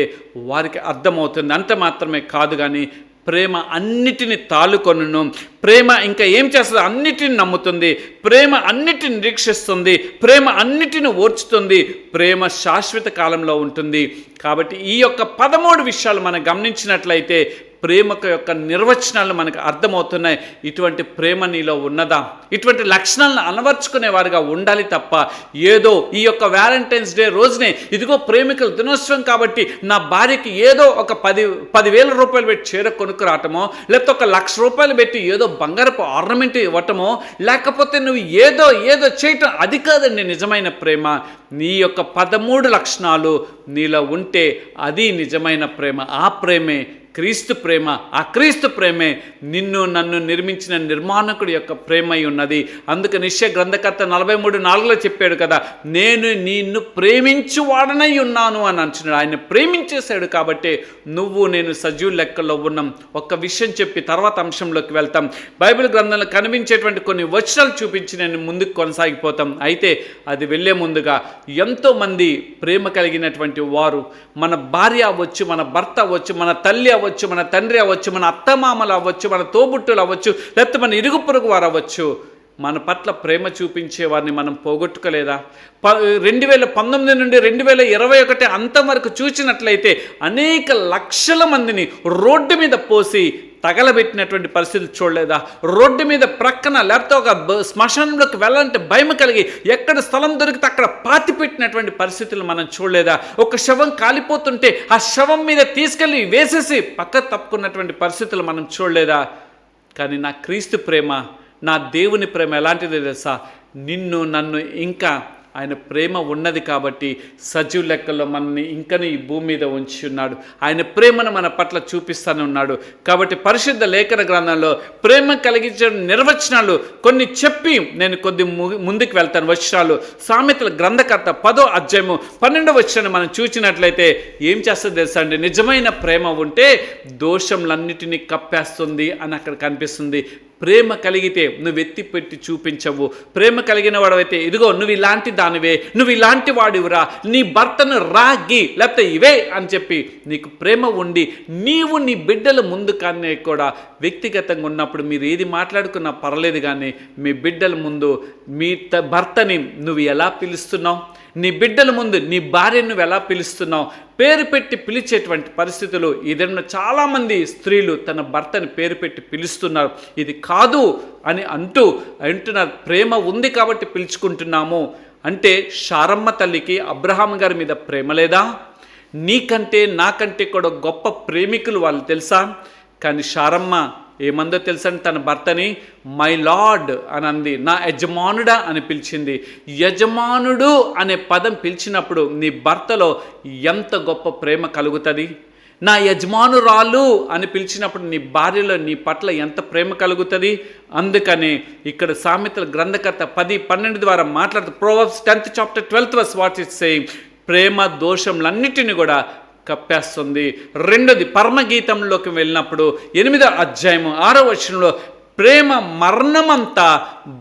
వారికి అర్థమవుతుంది. అంత మాత్రమే కాదు కానీ ప్రేమ అన్నిటిని తాలుకొనును. ప్రేమ ఇంకా ఏం చేస్తుంది? అన్నిటిని నమ్ముతుంది. ప్రేమ అన్నిటిని నిరీక్షిస్తుంది. ప్రేమ అన్నిటిని ఓర్చుతుంది. ప్రేమ శాశ్వత కాలంలో ఉంటుంది. కాబట్టి ఈ యొక్క 13 విషయాలు మనం గమనించినట్లయితే ప్రేమకు యొక్క నిర్వచనాలు మనకు అర్థమవుతున్నాయి. ఇటువంటి ప్రేమ నీలో ఉన్నదా? ఇటువంటి లక్షణాలను అలవర్చుకునేవారుగా ఉండాలి తప్ప ఏదో ఈ యొక్క వ్యాలంటైన్స్ డే రోజునే ఇదిగో ప్రేమికుల దినోత్సవం కాబట్టి నా భార్యకి ఏదో ఒక 10,000 రూపాయలు పెట్టి చీర కొనుక్కు రావటమో, లేకపోతే ఒక 1,00,000 రూపాయలు పెట్టి ఏదో బంగారపు ఆర్నమెంట్ ఇవ్వటమో, లేకపోతే నువ్వు ఏదో చేయటం, అది కాదండి నిజమైన ప్రేమ. నీ యొక్క 13 లక్షణాలు నీలో ఉంటే అది నిజమైన ప్రేమ. ఆ ప్రేమే క్రీస్తు ప్రేమ. ఆ క్రీస్తు ప్రేమే నిన్ను నన్ను నిర్మించిన నిర్మాణకుడి యొక్క ప్రేమ అయి ఉన్నది. అందుకే నిశ్చయ గ్రంథకర్త 43:4 చెప్పాడు కదా, నేను నిన్ను ప్రేమించువాడనై ఉన్నాను అని అంటున్నాడు. ఆయన ప్రేమించేశాడు కాబట్టి నువ్వు నేను సజీవ లెక్కల్లో ఉన్నాం. ఒక్క విషయం చెప్పి తర్వాత అంశంలోకి వెళ్తాం. బైబిల్ గ్రంథంలో కనిపించేటువంటి కొన్ని వచనాలు చూపించి నేను ముందుకు కొనసాగిపోతాం. అయితే అది వెళ్ళే ముందుగా ఎంతోమంది ప్రేమ కలిగినటువంటి వారు, మన భార్య అవ్వచ్చు, మన భర్త అవ్వచ్చు, మన తల్లి అవ్వచ్చు, మన తండ్రి అవ్వచ్చు, మన అత్తమామలు అవ్వచ్చు, మన తోబుట్టులు అవ్వచ్చు, లేకపోతే మన ఇరుగు పొరుగు వారు అవ్వచ్చు, మన పట్ల ప్రేమ చూపించే వారిని మనం పోగొట్టుకోలేదా? 2019 నుండి 2021 అంతవరకు చూసినట్లయితే అనేక లక్షల మందిని రోడ్డు మీద పోసి తగలబెట్టినటువంటి పరిస్థితులు చూడలేదా? రోడ్డు మీద ప్రక్కన లేకపోతే ఒక శ్మశానంలోకి వెళ్ళాలంటే భయం కలిగి ఎక్కడ స్థలం దొరికితే అక్కడ పాతి పెట్టినటువంటి పరిస్థితులు మనం చూడలేదా? ఒక శవం కాలిపోతుంటే ఆ శవం మీద తీసుకెళ్ళి వేసేసి పక్క తప్పుకున్నటువంటి పరిస్థితులు మనం చూడలేదా? కానీ నా క్రీస్తు ప్రేమ, నా దేవుని ప్రేమ ఎలాంటిది తెలుసా? నిన్ను నన్ను ఇంకా ఆయన ప్రేమ ఉన్నది కాబట్టి సజీవ లెక్కల్లో మనల్ని ఇంకనూ ఈ భూమి మీద ఉంచి ఉన్నాడు. ఆయన ప్రేమను మన పట్ల చూపిస్తూనే ఉన్నాడు. కాబట్టి పరిశుద్ధ లేఖన గ్రంథంలో ప్రేమ కలిగించే నిర్వచనాలు కొన్ని చెప్పి నేను కొద్ది ముందుకు వెళ్తాను. వచనాలు సామెతల గ్రంథకర్త 10వ అధ్యాయము 12వ వచనాన్ని మనం చూసినట్లయితే ఏం చేస్తుంది తెలుసా అండి? నిజమైన ప్రేమ ఉంటే దోషములన్నిటినీ కప్పేస్తుంది అని అక్కడ కనిపిస్తుంది. ప్రేమ కలిగితే నువ్వు ఎత్తి పెట్టి చూపించవు. ప్రేమ కలిగిన వాడవైతే ఇదిగో నువ్వు ఇలాంటి దానివే, నువ్వు ఇలాంటి వాడివిరా, నీ భర్తను రాగి లేకపోతే ఇవే అని చెప్పి నీకు ప్రేమ ఉండి నీవు నీ బిడ్డల ముందు కానీ కూడా వ్యక్తిగతంగా ఉన్నప్పుడు మీరు ఏది మాట్లాడుకున్నా పర్లేదు, కానీ మీ బిడ్డల ముందు మీ భర్తని నువ్వు ఎలా పిలుస్తున్నావు? నీ బిడ్డల ముందు నీ భార్యను నువ్వు ఎలా పిలుస్తున్నావు? పేరు పెట్టి పిలిచేటువంటి పరిస్థితులు ఇదన్న చాలామంది స్త్రీలు తన భర్తని పేరు పెట్టి పిలుస్తున్నారు. ఇది కాదు అని అంటున్నారు. ప్రేమ ఉంది కాబట్టి పిలుచుకుంటున్నాము అంటే శారమ్మ తల్లికి అబ్రహాం గారి మీద ప్రేమ లేదా? నీకంటే నాకంటే కూడా గొప్ప ప్రేమికులు వాళ్ళు తెలుసా? కానీ శారమ్మ ఏమందో తెలుసా? తన భర్తని మై లార్డ్ అని అంది, నా యజమానుడా అని పిలిచింది. యజమానుడు అనే పదం పిలిచినప్పుడు నీ భర్తలో ఎంత గొప్ప ప్రేమ కలుగుతుంది. నా యజమానురాలు అని పిలిచినప్పుడు నీ భార్యలో నీ పట్ల ఎంత ప్రేమ కలుగుతుంది. అందుకనే ఇక్కడ సామెతల గ్రంథకర్త 10:12 ద్వారా మాట్లాడుతూ proverbs 10th chapter 12th verse what it saying, ప్రేమ దోషములన్నిటిని కూడా కప్పేస్తుంది. రెండోది పరమగీతంలోకి వెళ్ళినప్పుడు 8వ అధ్యాయము 6వ వచనంలో ప్రేమ మరణమంతా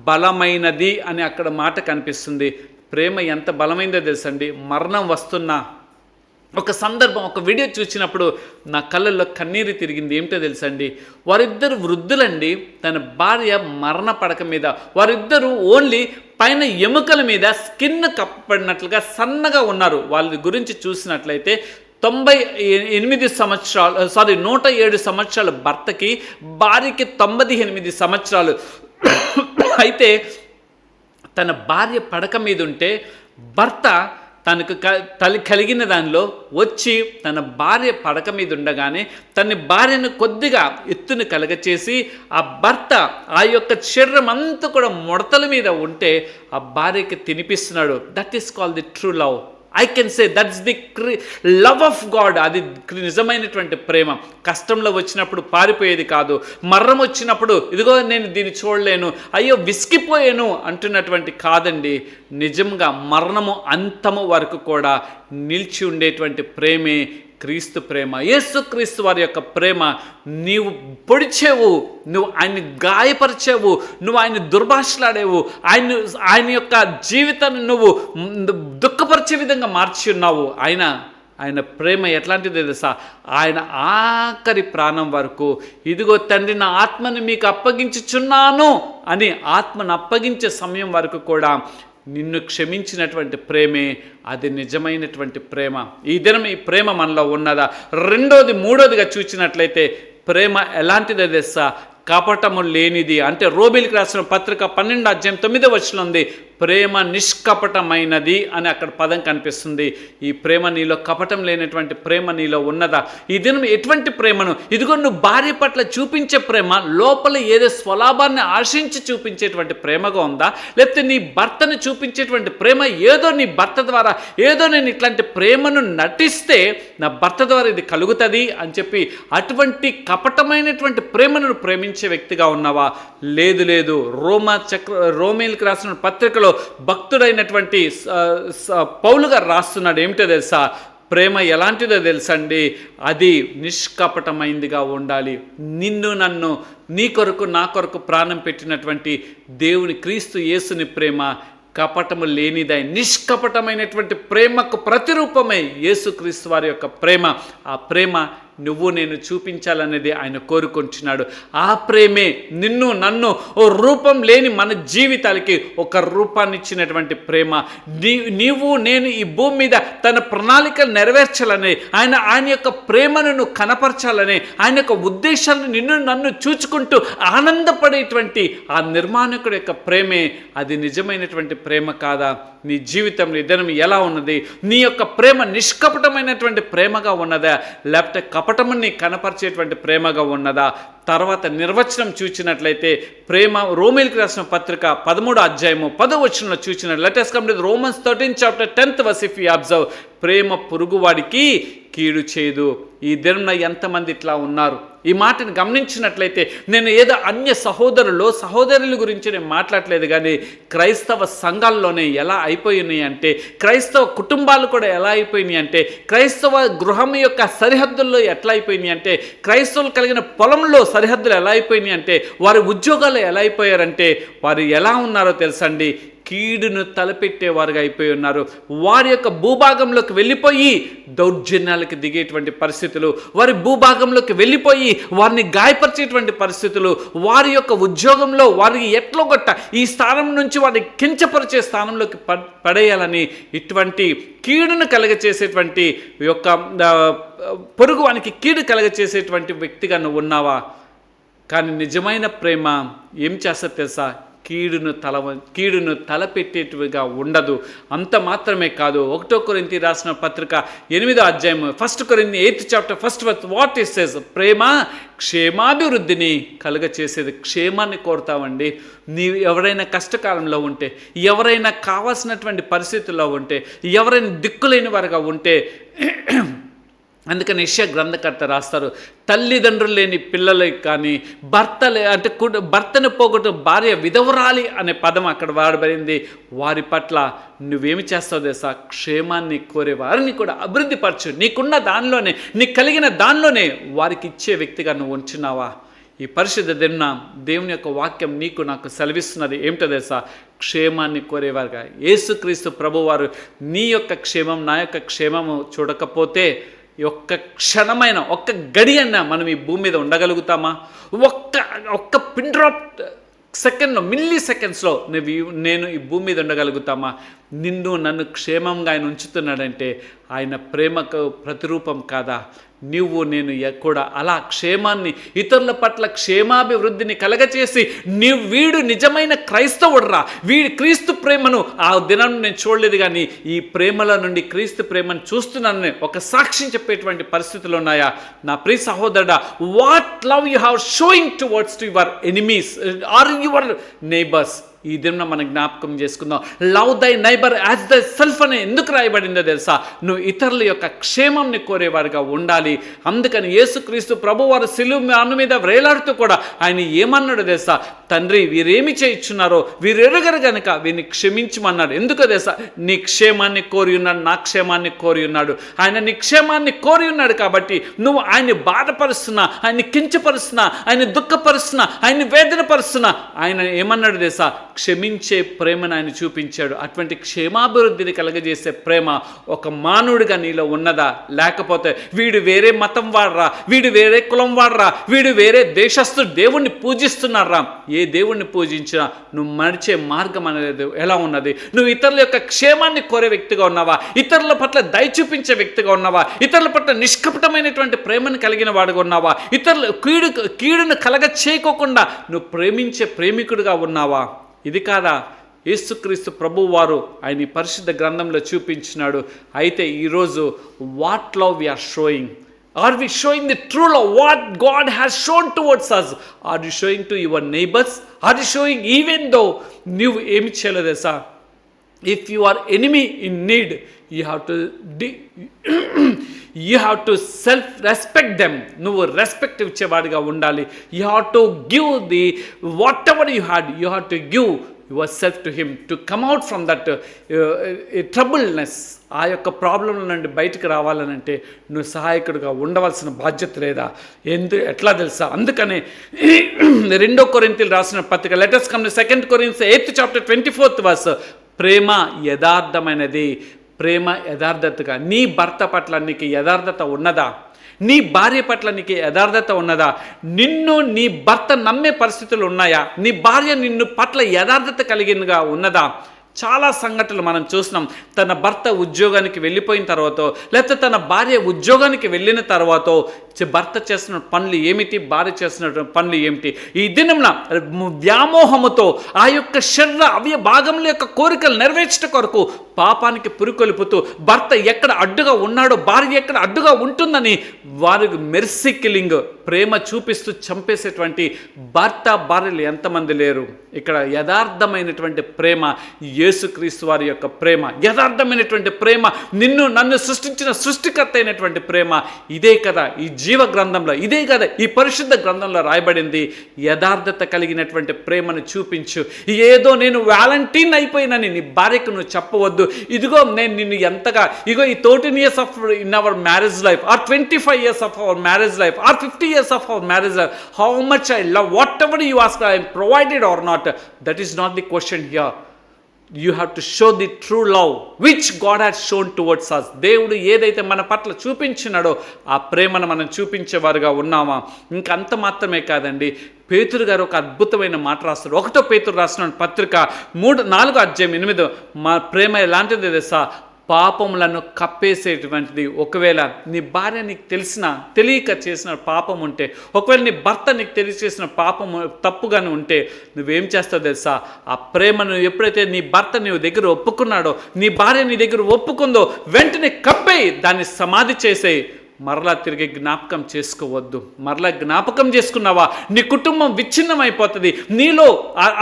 బలమైనది అని అక్కడ మాట కనిపిస్తుంది. ప్రేమ ఎంత బలమైందో తెలుసండి. మరణం వస్తున్నా ఒక సందర్భం, ఒక వీడియో చూసినప్పుడు నా కళ్ళల్లో కన్నీరు తిరిగింది. ఏమిటో తెలుసండి, వారిద్దరు వృద్ధులండి. తన భార్య మరణ పడక మీద, వారిద్దరూ ఓన్లీ పైన ఎముకల మీద స్కిన్ కప్పబడినట్లుగా సన్నగా ఉన్నారు. వాళ్ళ గురించి చూసినట్లయితే 107 సంవత్సరాలు భర్తకి, భార్యకి 98 సంవత్సరాలు. అయితే తన భార్య పడక మీద ఉంటే భర్త తనకు కలిగిన దానిలో వచ్చి తన భార్య పడక మీద ఉండగానే తన భార్యను కొద్దిగా ఎత్తును కలగచేసి ఆ భర్త ఆ యొక్క శరీరం అంతా కూడా ముడతల మీద ఉంటే ఆ భార్యకి తినిపిస్తున్నాడు. That is called the true love. I can say that's the love of God. అది నిజమైనటువంటి ప్రేమ. కష్టంలో వచ్చినప్పుడు పారిపోయేది కాదు, మరణం వచ్చినప్పుడు ఇదిగో నేను దీన్ని చూడలేను, అయ్యో విసిగిపోయాను అంటున్నటువంటి కాదండి. నిజంగా మరణము అంతము వరకు కూడా నిలిచి ఉండేటువంటి ప్రేమే క్రీస్తు ప్రేమ. యేసుక్రీస్తు వారి యొక్క ప్రేమ. నీవు పొడిచేవు, నువ్వు ఆయన్ని గాయపరిచేవు, నువ్వు ఆయన దుర్భాషలాడేవు, ఆయన యొక్క జీవితాన్ని నువ్వు దుఃఖపరిచే విధంగా మార్చి ఉన్నావు. ఆయన ప్రేమ ఎట్లాంటిది తెలుసా? ఆయన ఆఖరి ప్రాణం వరకు ఇదిగో తండ్రి నా ఆత్మని మీకు అప్పగించుచున్నాను అని ఆత్మను అప్పగించే సమయం వరకు కూడా నిన్ను క్షమించినటువంటి ప్రేమే అది నిజమైనటువంటి ప్రేమ. ఈ దినం ఈ ప్రేమ మనలో ఉన్నదా? రెండోది మూడోదిగా చూసినట్లయితే ప్రేమ ఎలాంటిదో తెలుసా? కపటము లేనిది. అంటే రోమీయులకు రాసిన పత్రిక 12:9 ఉంది, ప్రేమ నిష్కపటమైనది అని అక్కడ పదం కనిపిస్తుంది. ఈ ప్రేమ నీలో కపటం లేనటువంటి ప్రేమ నీలో ఉన్నదా? ఈ దినం ఎటువంటి ప్రేమను? ఇదిగో నువ్వు భార్య పట్ల చూపించే ప్రేమ లోపల ఏదో స్వలాభాన్ని ఆశించి చూపించేటువంటి ప్రేమగా ఉందా? లేకపోతే నీ భర్తను చూపించేటువంటి ప్రేమ ఏదో నీ భర్త ద్వారా ఏదో నేను ఇట్లాంటి ప్రేమను నటిస్తే నా భర్త ద్వారా ఇది కలుగుతుంది అని చెప్పి అటువంటి కపటమైనటువంటి ప్రేమను ప్రేమించే వ్యక్తిగా ఉన్నావా? లేదు. రోమీయులకు రాసిన పత్రికలో భక్తుడైనటువంటి పౌలు గారు రాస్తున్నాడు. ఏమిటో తెలుసా? ప్రేమ ఎలాంటిదో తెలుసండి? అది నిష్కపటమైందిగా ఉండాలి. నిన్ను నన్ను నీ కొరకు నా కొరకు ప్రాణం పెట్టినటువంటి దేవుని క్రీస్తు యేసుని ప్రేమ కపటము లేనిదై నిష్కపటమైనటువంటి ప్రేమకు ప్రతిరూపమై యేసుక్రీస్తు వారి యొక్క ప్రేమ. ఆ ప్రేమ నువ్వు నేను చూపించాలనేది ఆయన కోరుకుంటున్నాడు. ఆ ప్రేమే నిన్ను నన్ను ఓ రూపం లేని మన జీవితాలకి ఒక రూపాన్ని ఇచ్చినటువంటి ప్రేమ. నీవు నేను ఈ భూమి మీద తన ప్రణాళికలు నెరవేర్చాలని ఆయన యొక్క ప్రేమను నువ్వు కనపరచాలని ఆయన యొక్క ఉద్దేశాలను నిన్ను నన్ను చూచుకుంటూ ఆనందపడేటువంటి ఆ నిర్మాణకుడి యొక్క ప్రేమే అది నిజమైనటువంటి ప్రేమ కాదా? నీ జీవితంలో ఇద్దరం ఎలా ఉన్నది? నీ యొక్క ప్రేమ నిష్కపటమైనటువంటి ప్రేమగా ఉన్నదా, లేకపోతే కపటముని కనపరిచేటువంటి ప్రేమగా ఉన్నదా? తర్వాత నిర్వచనం చూచినట్లయితే ప్రేమ రోమీయులకు రాసిన పత్రిక 13:10 చూచినట్టు let us come to Romans 13:10 if you observe, ప్రేమ పొరుగువాడికి కీడు చేయదు. ఈ దినం ఎంతమంది ఇట్లా ఉన్నారు? ఈ మాటను గమనించినట్లయితే నేను ఏదో అన్య సహోదరుల గురించి నేను మాట్లాడలేదు, కానీ క్రైస్తవ సంఘాల్లోనే ఎలా అయిపోయినాయి అంటే, క్రైస్తవ కుటుంబాలు కూడా ఎలా అయిపోయినాయి అంటే, క్రైస్తవ గృహం యొక్క సరిహద్దుల్లో ఎట్లా అయిపోయినాయి అంటే, క్రైస్తవులు కలిగిన పొలంలో సరిహద్దులు ఎలా అయిపోయినాయి అంటే, వారి ఉద్యోగాలు ఎలా అయిపోయారంటే, వారు ఎలా ఉన్నారో తెలుసండి? కీడును తలపెట్టేవారుగా అయిపోయి ఉన్నారు. వారి యొక్క భూభాగంలోకి వెళ్ళిపోయి దౌర్జన్యాలకు దిగేటువంటి పరిస్థితులు, వారి భూభాగంలోకి వెళ్ళిపోయి వారిని గాయపరిచేటువంటి పరిస్థితులు, వారి యొక్క ఉద్యోగంలో వారికి ఎట్లో గొట్ట ఈ స్థానం నుంచి వారిని కించపరిచే స్థానంలోకి పడేయాలని ఇటువంటి కీడును కలగచేసేటువంటి యొక్క పొరుగు వానికి కీడు కలగచేసేటువంటి వ్యక్తిగా నువ్వు ఉన్నావా? కానీ నిజమైన ప్రేమ ఏం చేస్తా తెలుసా? కీడును తలపెట్టేటివిగా ఉండదు. అంత మాత్రమే కాదు, 1 కొరింథీ రాసిన పత్రిక 8వ 1 కొరింథీ 8th chapter 1st verse what it says, ప్రేమ క్షేమాభివృద్ధిని కలుగచేసేది. క్షేమాన్ని కోరుతావండి. నీవు ఎవరైనా కష్టకాలంలో ఉంటే, ఎవరైనా కావాల్సినటువంటి పరిస్థితుల్లో ఉంటే, ఎవరైనా దిక్కులేని వారుగా ఉంటే, అందుకని యెషయా గ్రంథకర్త రాస్తారు, తల్లిదండ్రులు లేని పిల్లలకి కానీ భర్తను పోగొట్టు భార్య విధవరాలి అనే పదం అక్కడ వాడబడింది. వారి పట్ల నువ్వేమి చేస్తావు తెలుసా? క్షేమాన్ని కోరే వారిని కూడా అభివృద్ధిపరచు. నీకున్న దానిలోనే, నీకు కలిగిన దానిలోనే వారికి ఇచ్చే వ్యక్తిగా నువ్వు ఉంచున్నావా? ఈ పరిశుద్ధ దిన దేవుని యొక్క వాక్యం నీకు నాకు సెలవిస్తున్నది ఏమిటో తెలుసా? క్షేమాన్ని కోరేవారుగా. యేసుక్రీస్తు ప్రభువారు నీ యొక్క క్షేమం, నా యొక్క క్షేమము చూడకపోతే ఒక్క క్షణమైన, ఒక్క గడి అన్నా మనం ఈ భూమి మీద ఉండగలుగుతామా? ఒక్క పిన్ డ్రాప్ సెకండ్లో, మిల్లీ సెకండ్స్లో నేను ఈ భూమి మీద ఉండగలుగుతామా? నిన్ను నన్ను క్షేమంగా ఆయన ఉంచుతున్నాడంటే ఆయన ప్రేమకు ప్రతిరూపం కాదా? నువ్వు నేను కూడా అలా క్షేమాన్ని, ఇతరుల పట్ల క్షేమాభివృద్ధిని కలగచేసి వీడు నిజమైన క్రైస్తవుడురా, వీడి క్రీస్తు ప్రేమను ఆ దినం నేను చూడలేదు కానీ ఈ ప్రేమల నుండి క్రీస్తు ప్రేమను చూస్తున్నానని ఒక సాక్ష్యం చెప్పేటువంటి పరిస్థితులు ఉన్నాయా? నా ప్రియ సహోదరుడా, what love you have showing towards to your enemies or your neighbours? ఈ దినం మనం జ్ఞాపకం చేసుకుందాం. లవ్ దై నైబర్ యాజ్ ద సెల్ఫ్ అని ఎందుకు రాయబడిందో తెలుసా? నువ్వు ఇతరుల యొక్క క్షేమంని కోరేవారుగా ఉండాలి. అందుకని యేసుక్రీస్తు ప్రభువారు సిలువ మీద వేలాడుతూ కూడా ఆయన ఏమన్నాడు తెలుసా? తండ్రి, వీరేమి చేయించున్నారో వీరు ఎరుగరు గనుక వీరిని క్షమించమన్నాడు. ఎందుకో తెలుసా? నీ క్షేమాన్ని కోరి ఉన్నాడు, నా క్షేమాన్ని కోరి ఉన్నాడు. ఆయన నీ క్షేమాన్ని కోరి ఉన్నాడు కాబట్టి నువ్వు ఆయన్ని బాధపరుస్తున్నా, ఆయన్ని కించపరుస్తున్నా, ఆయన్ని దుఃఖపరుస్తున్నా, ఆయన్ని వేదన పరుస్తున్నా, ఆయన ఏమన్నాడు తెలుసా? క్షమించే ప్రేమను ఆయన చూపించాడు. అటువంటి క్షేమాభివృద్ధిని కలగజేసే ప్రేమ ఒక మానవుడిగా నీలో ఉన్నదా? లేకపోతే వీడు వేరే మతం వాడరా, వీడు వేరే కులం వాడరా, వీడు వేరే దేశస్థుడు దేవుణ్ణి పూజిస్తున్నారా? ఏ దేవుణ్ణి పూజించినా నువ్వు నడిచే మార్గం అనేది ఎలా ఉన్నది? నువ్వు ఇతరుల యొక్క క్షేమాన్ని కోరే వ్యక్తిగా ఉన్నావా? ఇతరుల పట్ల దయ చూపించే వ్యక్తిగా ఉన్నావా? ఇతరుల పట్ల నిష్కపటమైనటువంటి ప్రేమను కలిగిన వాడుగా ఉన్నావా? ఇతరుల కీడును కలగ చేయకోకుండా నువ్వు ప్రేమించే ప్రేమికుడిగా ఉన్నావా? ఇది కాదా యేసుక్రీస్తు ప్రభువారు ఆయన పరిశుద్ధ గ్రంథంలో చూపించినాడు. అయితే ఈరోజు what love we are showing? Are we showing the true love what God has shown towards us? Are you showing to your neighbours? Are you showing even though నువ్వు ఏమి చేయలేదు sir? If you are enemy in need, you have to self-respect them. నువ్వు respect ఇచ్చేవాడిగా ఉండాలి. You have to give the whatever you had, you have to give yourself to him to come out from that troubleness. ఆ యొక్క problem నుండి బయటకు రావాలనంటే నువ్వు సహాయకుడిగా ఉండవలసిన బాధ్యత లేదా? ఎట్లా తెలుసా? అందుకనే 2 కొరింథీయులు రాసిన పత్రిక, let us come to 2 Corinthians 8th chapter 24th verse. ప్రేమ యథార్థమైనది. ప్రేమ యథార్థతగా, నీ భర్త పట్ల నీకు యథార్థత ఉన్నదా? నీ భార్య పట్ల నీకు యథార్థత ఉన్నదా? నిన్ను నీ భర్త నమ్మే పరిస్థితులు ఉన్నాయా? నీ భార్య నిన్ను పట్ల యథార్థత కలిగినగా ఉన్నదా? చాలా సంఘటనలు మనం చూసినాం. తన భర్త ఉద్యోగానికి వెళ్ళిపోయిన తర్వాత, లేకపోతే తన భార్య ఉద్యోగానికి వెళ్ళిన తర్వాత భర్త చేస్తున్న పనులు ఏమిటి, భార్య చేస్తున్న పనులు ఏమిటి? ఈ దినంన వ్యామోహముతో ఆ యొక్క శరీర అవయ భాగముల యొక్క కోరికలు నెరవేర్చట కొరకు పాపానికి పురికొల్పుతూ భర్త ఎక్కడ అడ్డుగా ఉన్నాడో, భార్య ఎక్కడ అడ్డుగా ఉంటుందని వారికి మెర్సీ కిల్లింగ్ ప్రేమ చూపిస్తూ చంపేసేటువంటి భర్త భార్యలు ఎంతమంది లేరు? ఇక్కడ యథార్థమైనటువంటి ప్రేమ యేసుక్రీస్తు వారి యొక్క ప్రేమ, యథార్థమైనటువంటి ప్రేమ, నిన్ను నన్ను సృష్టించిన సృష్టికర్త అయినటువంటి ప్రేమ. ఇదే కదా ఈ జీవ గ్రంథంలో, ఇదే కదా ఈ పరిశుద్ధ గ్రంథంలో రాయబడింది. యథార్థత కలిగినటువంటి ప్రేమను చూపించు. ఏదో నేను వాలంటీన్ అయిపోయినని నీ భార్యకు నువ్వు చెప్పవద్దు. ఇదిగో నేను నిన్ను ఎంతగా, ఇగో ఈ 13 years of in our marriage life, or 25 years of our marriage life, or 50 years of our marriage life, how much I love, whatever you ask, I am provided or not. That is not the question here. You have to show the true love which God has shown towards us. దేవుడు ఏదైతే మన పట్ల చూపించినాడో ఆ ప్రేమను మనం చూపించేవారుగా ఉన్నామా? ఇంకంత మాత్రమే కాదండి, పేతురు గారు ఒక అద్భుతమైన మాట రాస్తారు. 1 పేతురు రాసిన పత్రిక 4:8 మా ప్రేమ ఎలాంటిది తెలుసా? పాపములను కప్పేసేటువంటిది. ఒకవేళ నీ భార్య నీకు తెలియక చేసిన పాపం ఉంటే, ఒకవేళ నీ భర్త నీకు తెలియచేసిన పాపము తప్పుగానే ఉంటే నువ్వేం చేస్తావు తెలుసా? ఆ ప్రేమను ఎప్పుడైతే నీ భర్త నీ దగ్గర ఒప్పుకున్నాడో, నీ భార్య నీ దగ్గర ఒప్పుకుందో, వెంటనే కప్పేయి, దాన్ని సమాధి చేసేయి. మరలా తిరిగి జ్ఞాపకం చేసుకోవద్దు. మరలా జ్ఞాపకం చేసుకున్నావా నీ కుటుంబం విచ్ఛిన్నమైపోతుంది, నీలో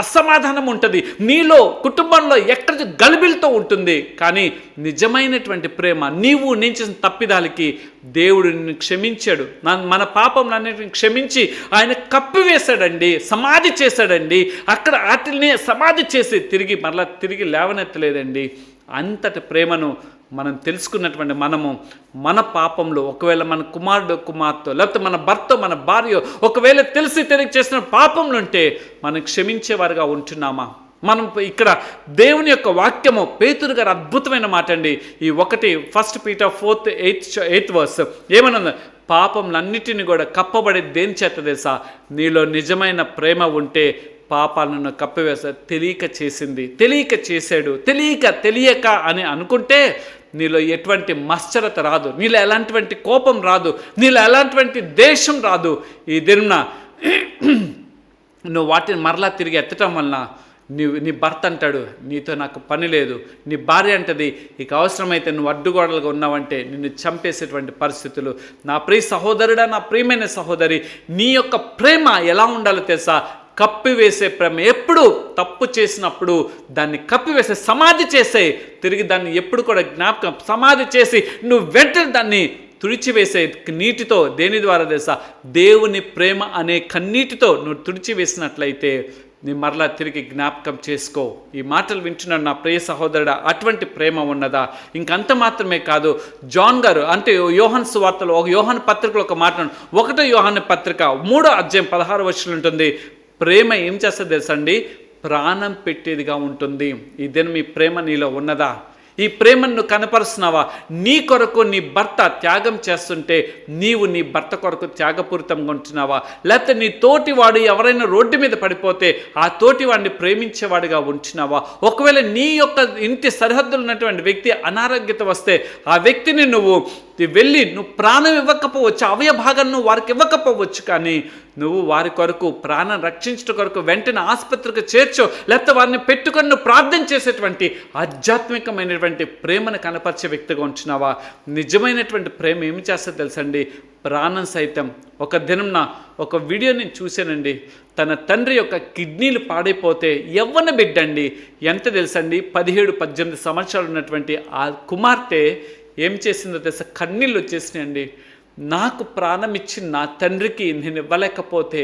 అసమాధానం ఉంటుంది, నీలో కుటుంబంలో ఎక్కడ గలిబిలితో ఉంటుంది. కానీ నిజమైనటువంటి ప్రేమ, నీవు నేను చేసిన తప్పిదాలకి దేవుడు నిన్ను క్షమించాడు. మన పాపంలన్నిటిని క్షమించి ఆయన కప్పివేశాడండి, సమాధి చేశాడండి. అక్కడ వాటిని సమాధి చేసి మరలా తిరిగి లేవనెత్తలేదండి. అంతటి ప్రేమను మనం తెలుసుకున్నటువంటి మనము మన పాపంలో, ఒకవేళ మన కుమారుడు కుమార్తె, లేకపోతే మన భర్త మన భార్య ఒకవేళ తెలిసి తెలియక చేసిన పాపంలో ఉంటే మనం క్షమించేవారుగా ఉంటున్నామా? మనం ఇక్కడ దేవుని యొక్క వాక్యము, పేతురు గారు అద్భుతమైన మాట అండి. ఈ 1 Peter 4:8 verse ఏమన్నా? పాపంలన్నిటిని కూడా కప్పబడి దేని చేత తెలుసా? నీలో నిజమైన ప్రేమ ఉంటే పాపాలను కప్పివేసా. తెలియక చేసింది, తెలియక చేశాడు, తెలియక అని అనుకుంటే నీలో ఎటువంటి మశ్చరత రాదు, నీలో ఎలాంటి కోపం రాదు, నీలో ఎలాంటి దేశం రాదు. ఈ దిన నువ్వు వాటిని మరలా తిరిగి ఎత్తటం వలన నీ భర్త అంటాడు, నీతో నాకు పని లేదు. నీ భార్య అంటది, ఇక అవసరమైతే నువ్వు అడ్డుగోడలుగా ఉన్నావంటే నిన్ను చంపేసేటువంటి పరిస్థితులు. నా ప్రియ సహోదరుడా, నా ప్రియమైన సహోదరి, నీ యొక్క ప్రేమ ఎలా ఉండాలో తెలుసా? కప్పివేసే ప్రేమ. ఎప్పుడు తప్పు చేసినప్పుడు దాన్ని కప్పివేసే, సమాధి చేసే, తిరిగి దాన్ని ఎప్పుడు కూడా జ్ఞాపకం సమాధి చేసి నువ్వు వెంటనే దాన్ని తుడిచివేసే నీటితో. దేని ద్వారా తెలుసా? దేవుని ప్రేమ అనే కన్నీటితో నువ్వు తుడిచివేసినట్లయితే నీ మరలా తిరిగి జ్ఞాపకం చేసుకో. ఈ మాటలు వింటున్నాడు నా ప్రియ సహోదరుడా, అటువంటి ప్రేమ ఉన్నదా? ఇంకంత మాత్రమే కాదు, జాన్ గారు అంటే యోహాను సువార్తలో యోహాను పత్రికలో ఒక మాట, 1 యోహాను పత్రిక 3వ అధ్యాయం 16వ వచనం ఉంటుంది. ప్రేమ ఏం చేస్తుంది తెలుసండి? ప్రాణం పెట్టేదిగా ఉంటుంది. ఇదేనా మీ ప్రేమ నీలో ఉన్నదా? ఈ ప్రేమను నువ్వు కనపరుస్తున్నావా? నీ కొరకు నీ భర్త త్యాగం చేస్తుంటే నీవు నీ భర్త కొరకు త్యాగపూరితంగా ఉంటున్నావా? లేకపోతే నీ తోటివాడు ఎవరైనా రోడ్డు మీద పడిపోతే ఆ తోటివాడిని ప్రేమించేవాడిగా ఉంటున్నావా? ఒకవేళ నీ యొక్క ఇంటి సరిహద్దులు ఉన్నటువంటి వ్యక్తి అనారోగ్యత వస్తే ఆ వ్యక్తిని నువ్వు వెళ్ళి నువ్వు ప్రాణం ఇవ్వకపోవచ్చు, అవయ భాగాన్ని నువ్వు వారికి ఇవ్వకపోవచ్చు, కానీ నువ్వు వారి కొరకు ప్రాణం రక్షించడం కొరకు వెంటనే ఆసుపత్రికి చేర్చో, లేకపోతే వారిని పెట్టుకొని నువ్వు ప్రార్థన చేసేటువంటి ఆధ్యాత్మికమైనటువంటి ప్రేమను కనపరిచే వ్యక్తిగా ఉంటున్నావా? నిజమైనటువంటి ప్రేమ ఏమి చేస్తుంది తెలుసండి? ప్రాణం సైతం. ఒక దినం ఒక వీడియో నేను చూశానండి. తన తండ్రి యొక్క కిడ్నీలు పాడైపోతే యవ్వన బిడ్డండి, ఎంత తెలుసండి, 17-18 సంవత్సరాలు ఉన్నటువంటి ఆ కుమార్తె ఏం చేసిందో తెలుసా? కన్నీళ్ళు వచ్చేసినాయండి. నాకు ప్రాణం ఇచ్చి నా తండ్రికి నేను ఇవ్వలేకపోతే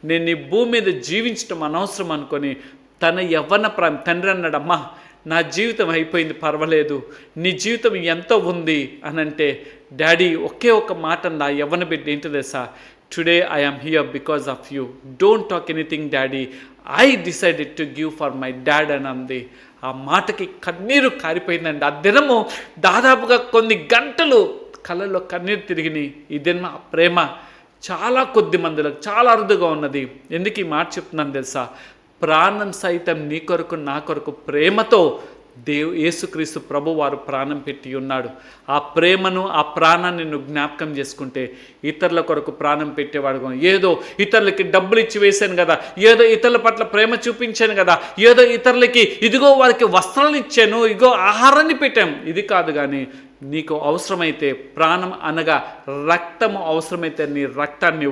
నేను ఈ భూమి మీద జీవించడం అనవసరం అనుకొని తన యవ్వన తండ్రి అన్నాడు, అమ్మా నా జీవితం అయిపోయింది, పర్వాలేదు, నీ జీవితం ఎంతో ఉంది అని అంటే, డాడీ ఒకే ఒక మాట నా యవ్వన బిడ్డ ఏంటి తెలుసా? Today I am here because of you, don't talk anything daddy, I decided to give for my dad అని అంది. ఆ మాటకి కన్నీరు కారిపోయిందండి. ఆ దినము దాదాపుగా కొన్ని గంటలు కళ్ళల్లో కన్నీరు తిరిగినాయి. ఇదేనా ప్రేమ? చాలా కొద్ది మందిలకు, చాలా అరుదుగా ఉన్నది. ఎందుకు ఈ మాట చెప్తున్నాను తెలుసా? ప్రాణం సైతం నీ కొరకు నా కొరకు ప్రేమతో యేసుక్రీస్తు ప్రభు వారు ప్రాణం పెట్టి ఉన్నాడు. ఆ ప్రేమను, ఆ ప్రాణాన్ని నువ్వు జ్ఞాపకం చేసుకుంటే ఇతరుల కొరకు ప్రాణం పెట్టేవాడు. ఏదో ఇతరులకి డబ్బులు ఇచ్చి వేశాను కదా, ఏదో ఇతరుల పట్ల ప్రేమ చూపించాను కదా, ఏదో ఇతరులకి ఇదిగో వారికి వస్త్రాలను ఇచ్చాను, ఇదిగో ఆహారాన్ని పెట్టాం, ఇది కాదు. కానీ నీకు అవసరమైతే ప్రాణం అనగా రక్తము అవసరమైతే నీ రక్తాన్ని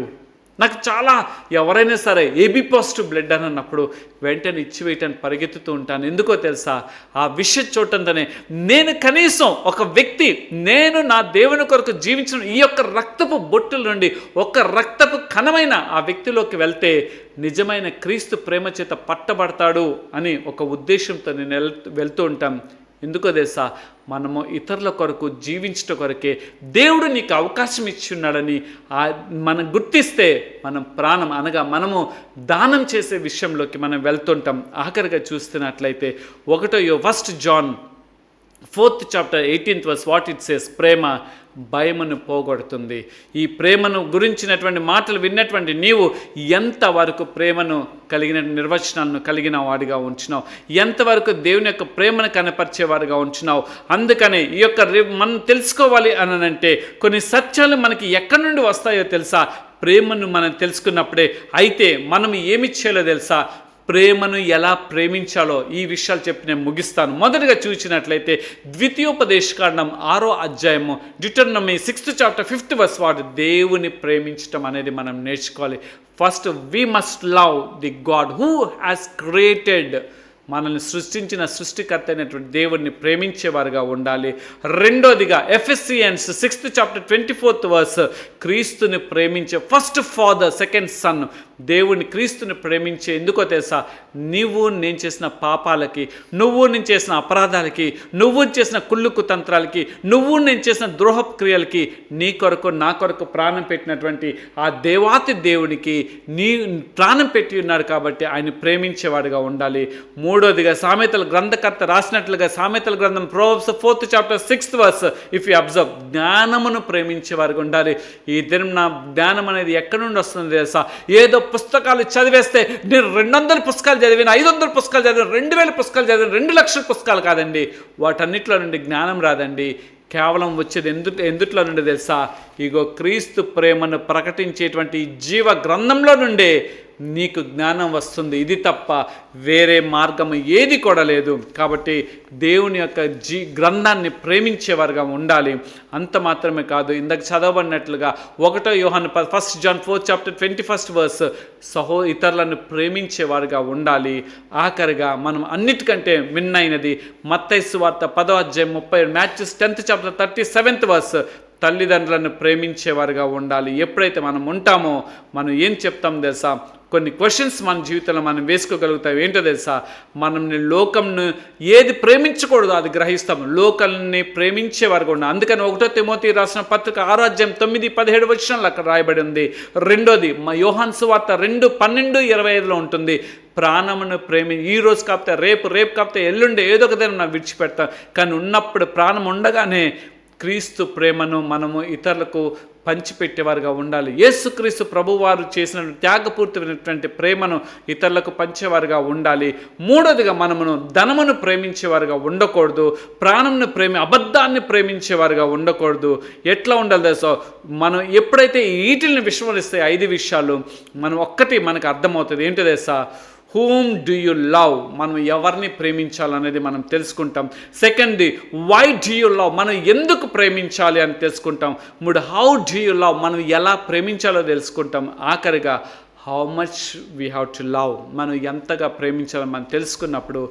నాకు చాలా ఎవరైనా సరే ఏబీ పాజిటివ్ బ్లడ్ అని అన్నప్పుడు వెంటనే ఇచ్చివేయటానికి పరిగెత్తుతూ ఉంటాను. ఎందుకో తెలుసా? ఆ విషయం చూడటంతోనే నేను కనీసం ఒక వ్యక్తి, నేను నా దేవుని కొరకు జీవించిన ఈ యొక్క రక్తపు బొట్టుల నుండి ఒక రక్తపు కణమైన ఆ వ్యక్తిలోకి వెళ్తే నిజమైన క్రీస్తు ప్రేమ చేత పట్టబడతాడు అని ఒక ఉద్దేశంతో నేను వెళ్తూ ఉంటాం. ఎందుకో తెలుసా? మనము ఇతరుల కొరకు జీవించడం కొరకే దేవుడు నీకు అవకాశం ఇచ్చున్నాడని మనం గుర్తిస్తే మనం ప్రాణం అనగా మనము దానం చేసే విషయంలోకి మనం వెళ్తుంటాం. ఆఖరిగా చూస్తున్నట్లయితే 1 John 4th chapter 18th verse what it says, ప్రేమ భయమును పోగొడుతుంది. ఈ ప్రేమను గురించినటువంటి మాటలు విన్నటువంటి నీవు ఎంతవరకు ప్రేమను కలిగిన నిర్వచనాలను కలిగిన వాడిగా ఉంచినావు, ఎంతవరకు దేవుని యొక్క ప్రేమను కనపరిచేవాడిగా ఉంచినావు. అందుకనే ఈ యొక్క మనం తెలుసుకోవాలి అని అంటే కొన్ని సత్యాలు మనకి ఎక్కడి నుండి వస్తాయో తెలుసా? ప్రేమను మనం తెలుసుకున్నప్పుడే. అయితే మనం ఏమి చేయాలో తెలుసా? ప్రేమను ఎలా ప్రేమించాలో ఈ విషయాలు చెప్పి నేను ముగిస్తాను. మొదటిగా చూసినట్లయితే ద్వితీయోపదేశకాండం 6వ అధ్యాయము డ్యూటెరోనమీ 6th chapter 5th verse వాడు దేవుని ప్రేమించడం అనేది మనం నేర్చుకోవాలి. First we must love the God who has created, మనల్ని సృష్టించిన సృష్టికర్త అయినటువంటి దేవుడిని ప్రేమించేవారుగా ఉండాలి. రెండోదిగా Ephesians 6th chapter 24th verse క్రీస్తుని ప్రేమించే, ఫస్ట్ ఫాదర్ సెకండ్ సన్, దేవుని క్రీస్తుని ప్రేమించే. ఎందుకో తెలుసా? నువ్వు నేను చేసిన పాపాలకి, నువ్వు నేను చేసిన అపరాధాలకి, నువ్వు చేసిన కుళ్ళు కుతంత్రాలకి, నువ్వు నేను చేసిన ద్రోహపు క్రియలకి నీ కొరకు నా కొరకు ప్రాణం పెట్టినటువంటి ఆ దేవాతి దేవునికి నీ ప్రాణం పెట్టి ఉన్నాడు కాబట్టి ఆయన ప్రేమించేవాడుగా ఉండాలి. మూడోదిగా సామెతల గ్రంథకర్త రాసినట్లుగా సామెతల గ్రంథం Proverbs 4th chapter 6th verse, if you observe, జ్ఞానమును ప్రేమించే వారికి ఉండాలి. ఈ దినం నా జ్ఞానం అనేది ఎక్కడి నుండి వస్తుంది తెలుసా? ఏదో పుస్తకాలు చదివేస్తే నేను 200 పుస్తకాలు చదివిన, 500 పుస్తకాలు చదివిన, 2000 పుస్తకాలు చదివిన, 2 లక్షల పుస్తకాలు కాదండి. వాటన్నిటిలో నుండి జ్ఞానం రాదండి. కేవలం వచ్చేది ఎందుట్లో నుండి తెలుసా? ఇగో క్రీస్తు ప్రేమను ప్రకటించేటువంటి జీవ గ్రంథంలో నుండే నీకు జ్ఞానం వస్తుంది. ఇది తప్ప వేరే మార్గం ఏది కూడా లేదు. కాబట్టి దేవుని యొక్క గ్రంథాన్ని ప్రేమించేవారుగా ఉండాలి. అంత మాత్రమే కాదు, ఇందాక చదవబడినట్లుగా 1 యోహాను 1 John 4th chapter 21st verse, ఇతరులను ప్రేమించేవారుగా ఉండాలి. ఆఖరిగా మనం అన్నిటికంటే మిన్నైనది మత్తయి సువార్త 10వ అధ్యాయం 30, Matthew 10th chapter 37th verse, తల్లిదండ్రులను ప్రేమించేవారుగా ఉండాలి. ఎప్పుడైతే మనం ఉంటామో మనం ఏం చెప్తాం తెలుసా? కొన్ని క్వశ్చన్స్ మన జీవితంలో మనం వేసుకోగలుగుతాం. ఏంటో తెలుసా? మనల్ని లోకంను ఏది ప్రేమించకూడదో అది గ్రహిస్తాం. లోకాన్ని ప్రేమించేవారుగా ఉండాలి. అందుకని 1 తిమోతి రాసిన పత్రిక 6వ అధ్యాయం 9-17 వచనాలు అక్కడ రాయబడి ఉంది. రెండోది యోహాను సువార్త 2:12-25 ఉంటుంది. ప్రాణమును ఈ రోజు కాకపోతే రేపు కాకపోతే ఎల్లుండి ఏదో ఒక దినం విడిచిపెడతాం. కానీ ఉన్నప్పుడు ప్రాణం ఉండగానే క్రీస్తు ప్రేమను మనము ఇతరులకు పంచిపెట్టేవారుగా ఉండాలి. యేసుక్రీస్తు ప్రభువారు చేసిన త్యాగపూర్తమైనటువంటి ప్రేమను ఇతరులకు పంచేవారుగా ఉండాలి. మూడోదిగా మనమును ధనమును ప్రేమించేవారుగా ఉండకూడదు. ప్రాణంను అబద్ధాన్ని ప్రేమించేవారుగా ఉండకూడదు. ఎట్లా ఉండాలి తెలుసా? మనం ఎప్పుడైతే వీటిని విస్మరిస్తే 5 విషయాలు మనకు అర్థమవుతుంది. ఏంటో తెలుసా? whom do you love, మనం ఎవరిని ప్రేమించాలనేది మనం తెలుసుకుంటాం. సెకండ్ది, why do you love, మనం ఎందుకు ప్రేమించాలి అని తెలుసుకుంటాం. how do you love, మనం ఎలా ప్రేమించాలో తెలుసుకుంటాం. ఆఖరిగా how much we have to love, మనం ఎంతగా ప్రేమించాలో మనం తెలుసుకున్నప్పుడు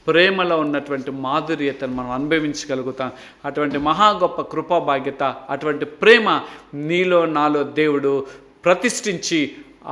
ప్రేమలో ఉన్నటువంటి మాధుర్యతను మనం అనుభవించగలుగుతాం. అటువంటి మహా గొప్ప కృపా భాగ్యత, అటువంటి ప్రేమ నీలో నాలో దేవుడు ప్రతిష్ఠించి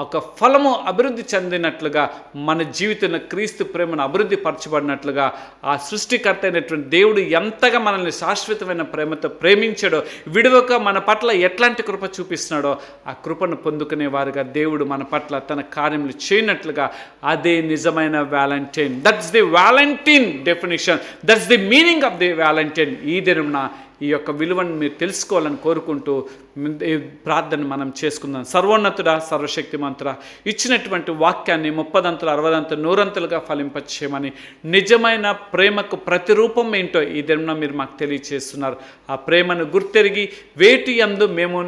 ఒక ఫలము అభివృద్ధి చెందినట్లుగా మన జీవితంలో క్రీస్తు ప్రేమను అభివృద్ధి పరచబడినట్లుగా ఆ సృష్టికర్త అయినటువంటి దేవుడు ఎంతగా మనల్ని శాశ్వతమైన ప్రేమతో ప్రేమించాడో, విడువక మన పట్ల ఎట్లాంటి కృప చూపిస్తున్నాడో ఆ కృపను పొందుకునే వారుగా దేవుడు మన పట్ల తన కార్యములు చేయనట్లుగా అదే నిజమైన Valentine. That's the Valentine definition, that's the meaning of the Valentine. ఈ దినం ఈ యొక్క విలువను మీరు తెలుసుకోవాలని కోరుకుంటూ ప్రార్థన మనం చేసుకుందాం. సర్వోన్నతుడా, సర్వశక్తిమంతుడా, ఇచ్చినటువంటి వాక్యాన్ని 30 60 100 ఫలింపచేయమని, నిజమైన ప్రేమకు ప్రతిరూపం ఏంటో ఈ దినం మీరు మాకు తెలియచేస్తున్నారు. ఆ ప్రేమను గుర్తెరిగి వేటి యందు మేము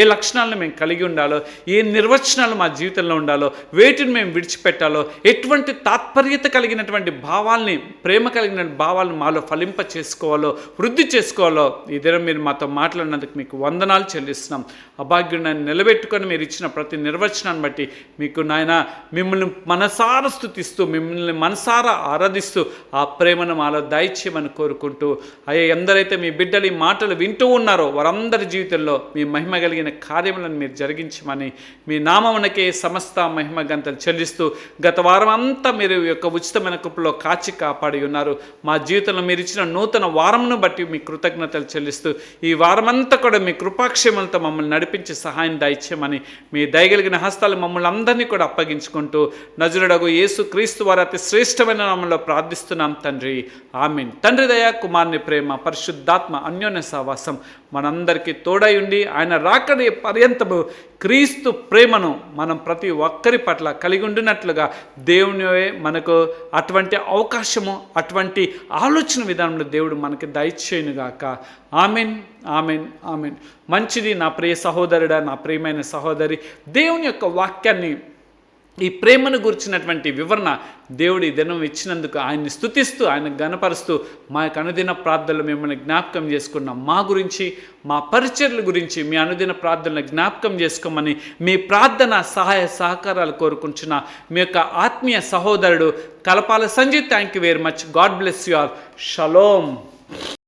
ఏ లక్షణాలను మేము కలిగి ఉండాలో, ఏ నిర్వచనాలు మా జీవితంలో ఉండాలో, వేటిని మేము విడిచిపెట్టాలో, ఎటువంటి తాత్పర్యత కలిగినటువంటి భావాల్ని, ప్రేమ కలిగిన భావాలను మాలో ఫలింప చేసుకోవాలో, వృద్ధి చేసుకోవాలో ఈ దినం మీరు మాతో మాట్లాడినందుకు మీకు వందనాలు చెల్లిస్తున్నాం. అభాగ్యుడిని నిలబెట్టుకొని మీరు ఇచ్చిన ప్రతి నిర్వచనాన్ని బట్టి మీకు నాయన మిమ్మల్ని మనసారా స్తుతిస్తూ, మిమ్మల్ని మనసారా ఆరాధిస్తూ ఆ ప్రేమను మాలో దయచేయమని కోరుకుంటూ, ఎందరైతే మీ బిడ్డలు ఈ మాటలు వింటూ ఉన్నారో వారందరి జీవితంలో మీ మహిమ కలిగిన కార్యములను మీరు జరిగించమని, మీ నామమునకే సమస్త మహిమ గంతలు చెల్లిస్తూ, గత వారం అంతా మీరు యొక్క ఉచితమైన కృపలో కాచి కాపాడి ఉన్నారు. మా జీవితంలో మీరు ఇచ్చిన నూతన వారమును బట్టి మీ కృతజ్ఞతలు చెల్లిస్తూ, ఈ వారమంతా కూడా మీ కృపాక్షేమంతో మమ్మల్ని నడిపించి సహాయం దయచేయమని, మీ దయగలిగిన హస్తాలు మమ్మల్ని అందరినీ కూడా అప్పగించుకుంటూ నజరుడగు యేసు క్రీస్తు వారి అతి శ్రేష్టమైన నామంలో ప్రార్థిస్తున్నాం తండ్రి, ఆమేన్. తండ్రి దయ, కుమారుని ప్రేమ, పరిశుద్ధాత్మ అన్యోన్య సహవాసం మనందరికీ తోడై ఉండి ఆయన రాకడి పర్యంతము క్రీస్తు ప్రేమను మనం ప్రతి ఒక్కరి పట్ల కలిగి ఉండినట్లుగా దేవుని మనకు అటువంటి అవకాశము, అటువంటి ఆలోచన విధానంలో దేవుడు మనకి దయచేయునుగాక. Amen, amen, amen. మంచిది నా ప్రియ సహోదరుడా, నా ప్రియమైన సహోదరి, దేవుని యొక్క వాక్యాన్ని, ఈ ప్రేమను గురించినటువంటి వివరణ దేవుడి దినం ఇచ్చినందుకు ఆయన్ని స్తుతిస్తూ, ఆయన గణపరుస్తూ, మా యొక్క అనుదిన ప్రార్థనలు మిమ్మల్ని జ్ఞాపకం చేసుకున్నాం. మా గురించి, మా పరిచర్ల గురించి మీ అనుదిన ప్రార్థనలు జ్ఞాపకం చేసుకోమని, మీ ప్రార్థన సహాయ సహకారాలు కోరుకుంటున్న మీ యొక్క ఆత్మీయ సహోదరుడు Kalapala Sanjay. Thank you very much. God bless you all. Shalom.